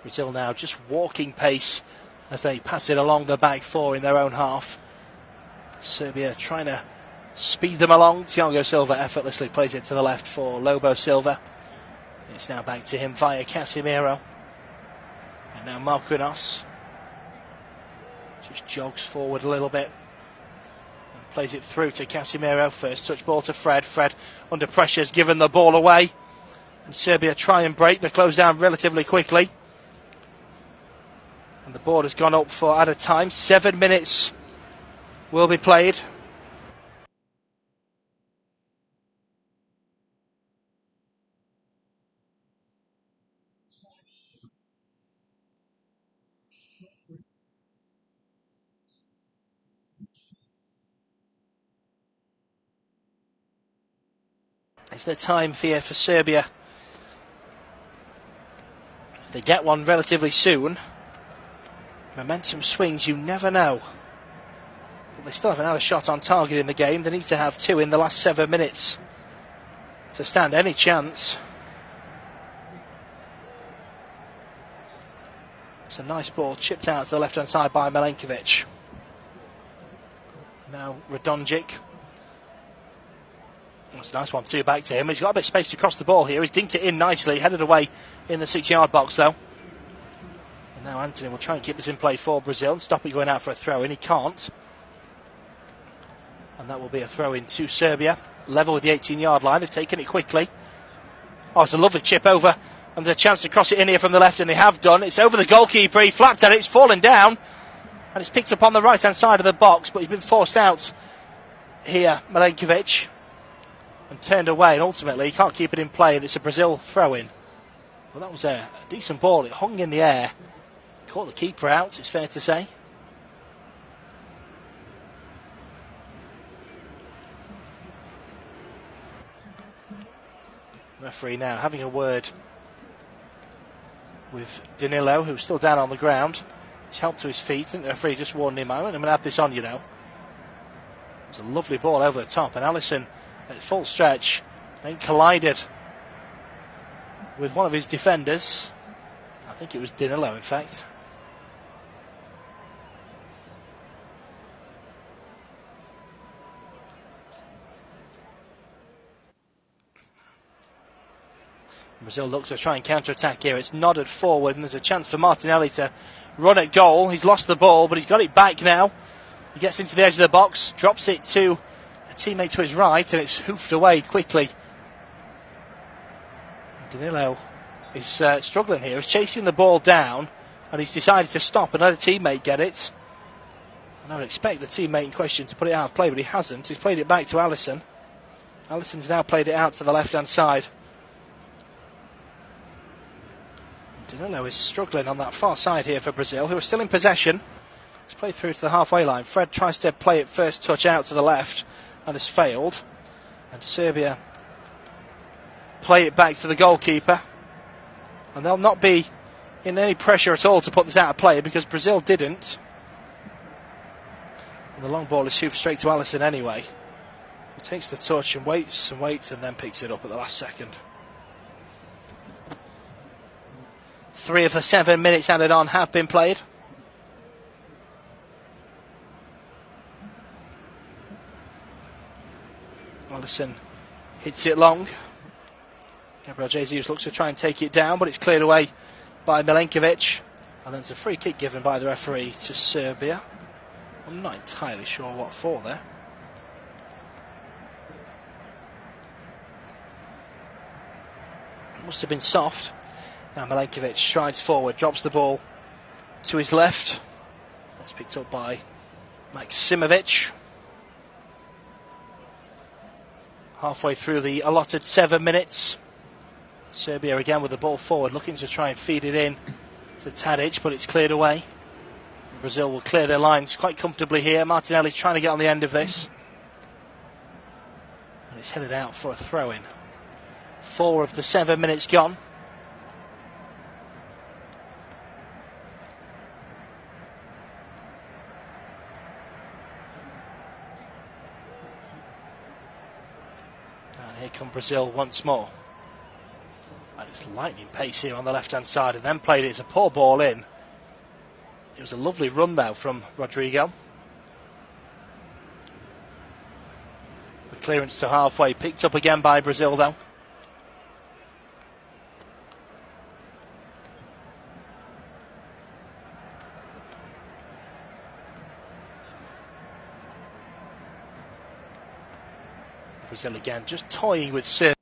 Brazil now just walking pace as they pass it along the back 4 in their own half. Serbia trying to speed them along. Thiago Silva effortlessly plays it to the left for Lobo Silva. It's now back to him via Casemiro. And now Marquinhos just jogs forward a little bit and plays it through to Casemiro. First touch ball to Fred. Fred under pressure has given the ball away. And Serbia try and break the close down relatively quickly. And the board has gone up for added time. 7 minutes will be played. It's the time here for Serbia. If they get one relatively soon, momentum swings, you never know. But they still haven't had a shot on target in the game. They need to have 2 in the last 7 minutes to stand any chance. It's a nice ball chipped out to the left hand side by Milenkovic. Now Radonjic. That's a nice one too, back to him. He's got a bit of space to cross the ball here. He's dinked it in nicely, headed away in the 6-yard box though. And now Anthony will try and keep this in play for Brazil and stop it going out for a throw in. He can't. And that will be a throw in to Serbia. Level with the 18-yard line. They've taken it quickly. Oh, it's a lovely chip over. And there's a chance to cross it in here from the left, and they have done. It's over the goalkeeper. He flapped at it. It's fallen down. And it's picked up on the right-hand side of the box, but he's been forced out here, Milenkovic. And turned away, and ultimately he can't keep it in play, and it's a Brazil throw-in. Well, that was a decent ball. It hung in the air. Caught the keeper out, it's fair to say. Referee now having a word with Danilo, who's still down on the ground. He's helped to his feet, and the referee just warned him, I'm going to add this on, you know. It was a lovely ball over the top, and Alisson at full stretch then collided with one of his defenders. I think it was Danilo, in fact. Brazil looks to try and counter-attack here. It's nodded forward, and there's a chance for Martinelli to run at goal. He's lost the ball, but he's got it back now. He gets into the edge of the box, drops it to a teammate to his right, and it's hoofed away quickly. Danilo is struggling here. He's chasing the ball down, and he's decided to stop and let a teammate get it. And I would expect the teammate in question to put it out of play, but he hasn't. He's played it back to Alisson. Alisson's now played it out to the left-hand side. Danilo is struggling on that far side here for Brazil, who are still in possession. It's played through to the halfway line. Fred tries to play it first touch out to the left, and has failed. And Serbia play it back to the goalkeeper. And they'll not be in any pressure at all to put this out of play, because Brazil didn't. And the long ball is hoofed straight to Alisson anyway. He takes the touch and waits, and then picks it up at the last second. 3 of the 7 minutes added on have been played. Alisson hits it long. Gabriel Jesus looks to try and take it down, but it's cleared away by Milenkovic. And then it's a free kick given by the referee to Serbia. I'm not entirely sure what for there. It must have been soft. Now Milenkovic strides forward, drops the ball to his left. It's picked up by Maksimovic. Halfway through the allotted 7 minutes. Serbia again with the ball forward, looking to try and feed it in to Tadic, but it's cleared away. Brazil will clear their lines quite comfortably here. Martinelli's trying to get on the end of this. And it's headed out for a throw-in. 4 of the 7 minutes gone. And here come Brazil once more. And it's lightning pace here on the left-hand side, and then played it as a poor ball in. It was a lovely run though from Rodrigo. The clearance to halfway, picked up again by Brazil though. Brazil again, just toying with Serbia.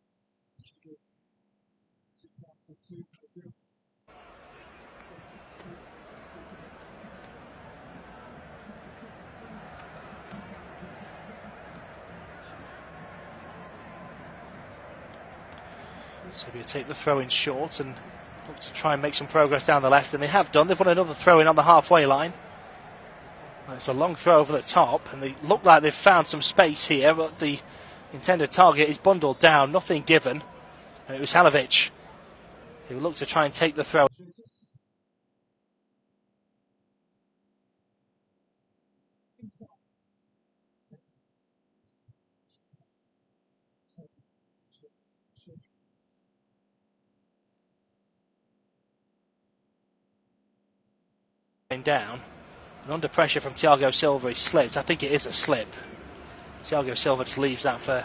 Serbia take the throw in short and look to try and make some progress down the left, and they have done. They've won another throw in on the halfway line. And it's a long throw over the top, and they look like they've found some space here, but the intended target is bundled down, nothing given. And it was Halovic who looked to try and take the throw. Down, and under pressure from Thiago Silva, he slips. I think it is a slip. Thiago Silva just leaves that for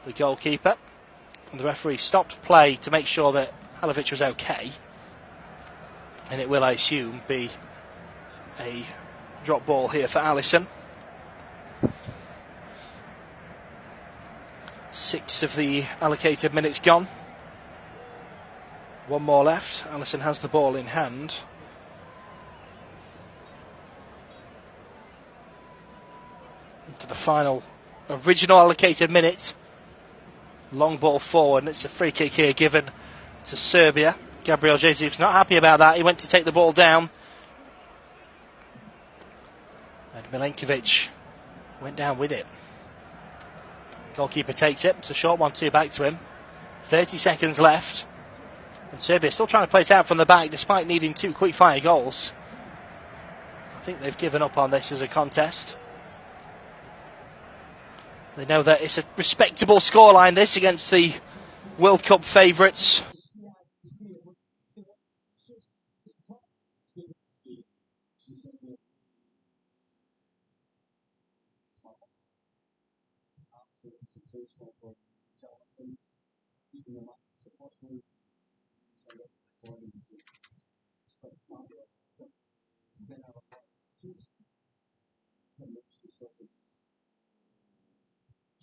the goalkeeper. And the referee stopped play to make sure that Halovic was okay. And it will, I assume, be a drop ball here for Alisson. 6 of the allocated minutes gone. 1 more left. Alisson has the ball in hand. Into the final original allocated minute. Long ball forward, and it's a free kick here given to Serbia. Gabriel Jesus not happy about that. He went to take the ball down, and Milenkovic went down with it. Goalkeeper takes it. It's a short 1-2 back to him. 30 seconds left, and Serbia still trying to play it out from the back despite needing 2 quick fire goals. I think they've given up on this as a contest. They know that it's a respectable scoreline, this, against the World Cup favourites.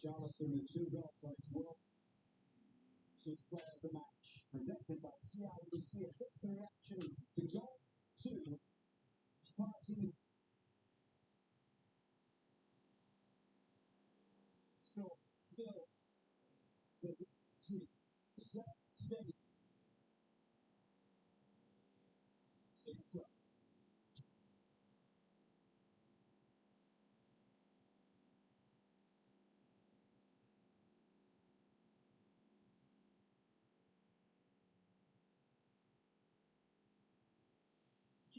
Charleston with 2 goals on his world. Just player of the match, presented by CIBC. It's the reaction to goal 2. Spartan. So, steady.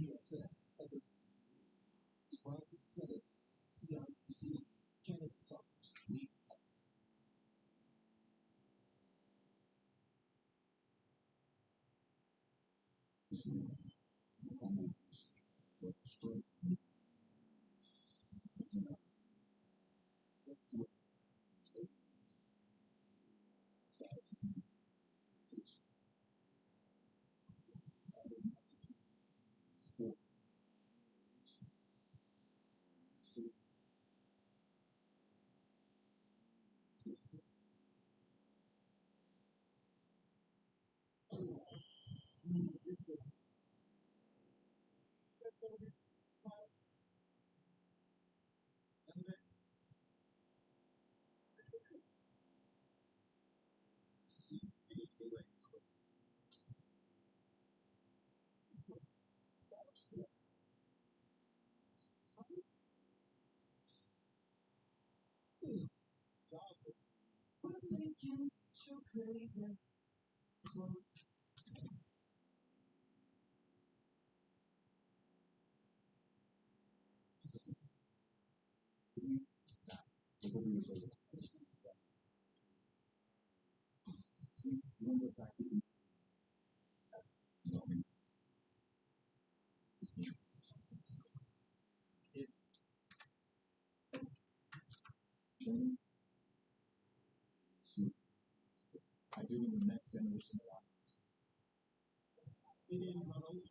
TSF at the sponsored CIBC Canada Soccer's League. I do in the next generation a lot. It is not only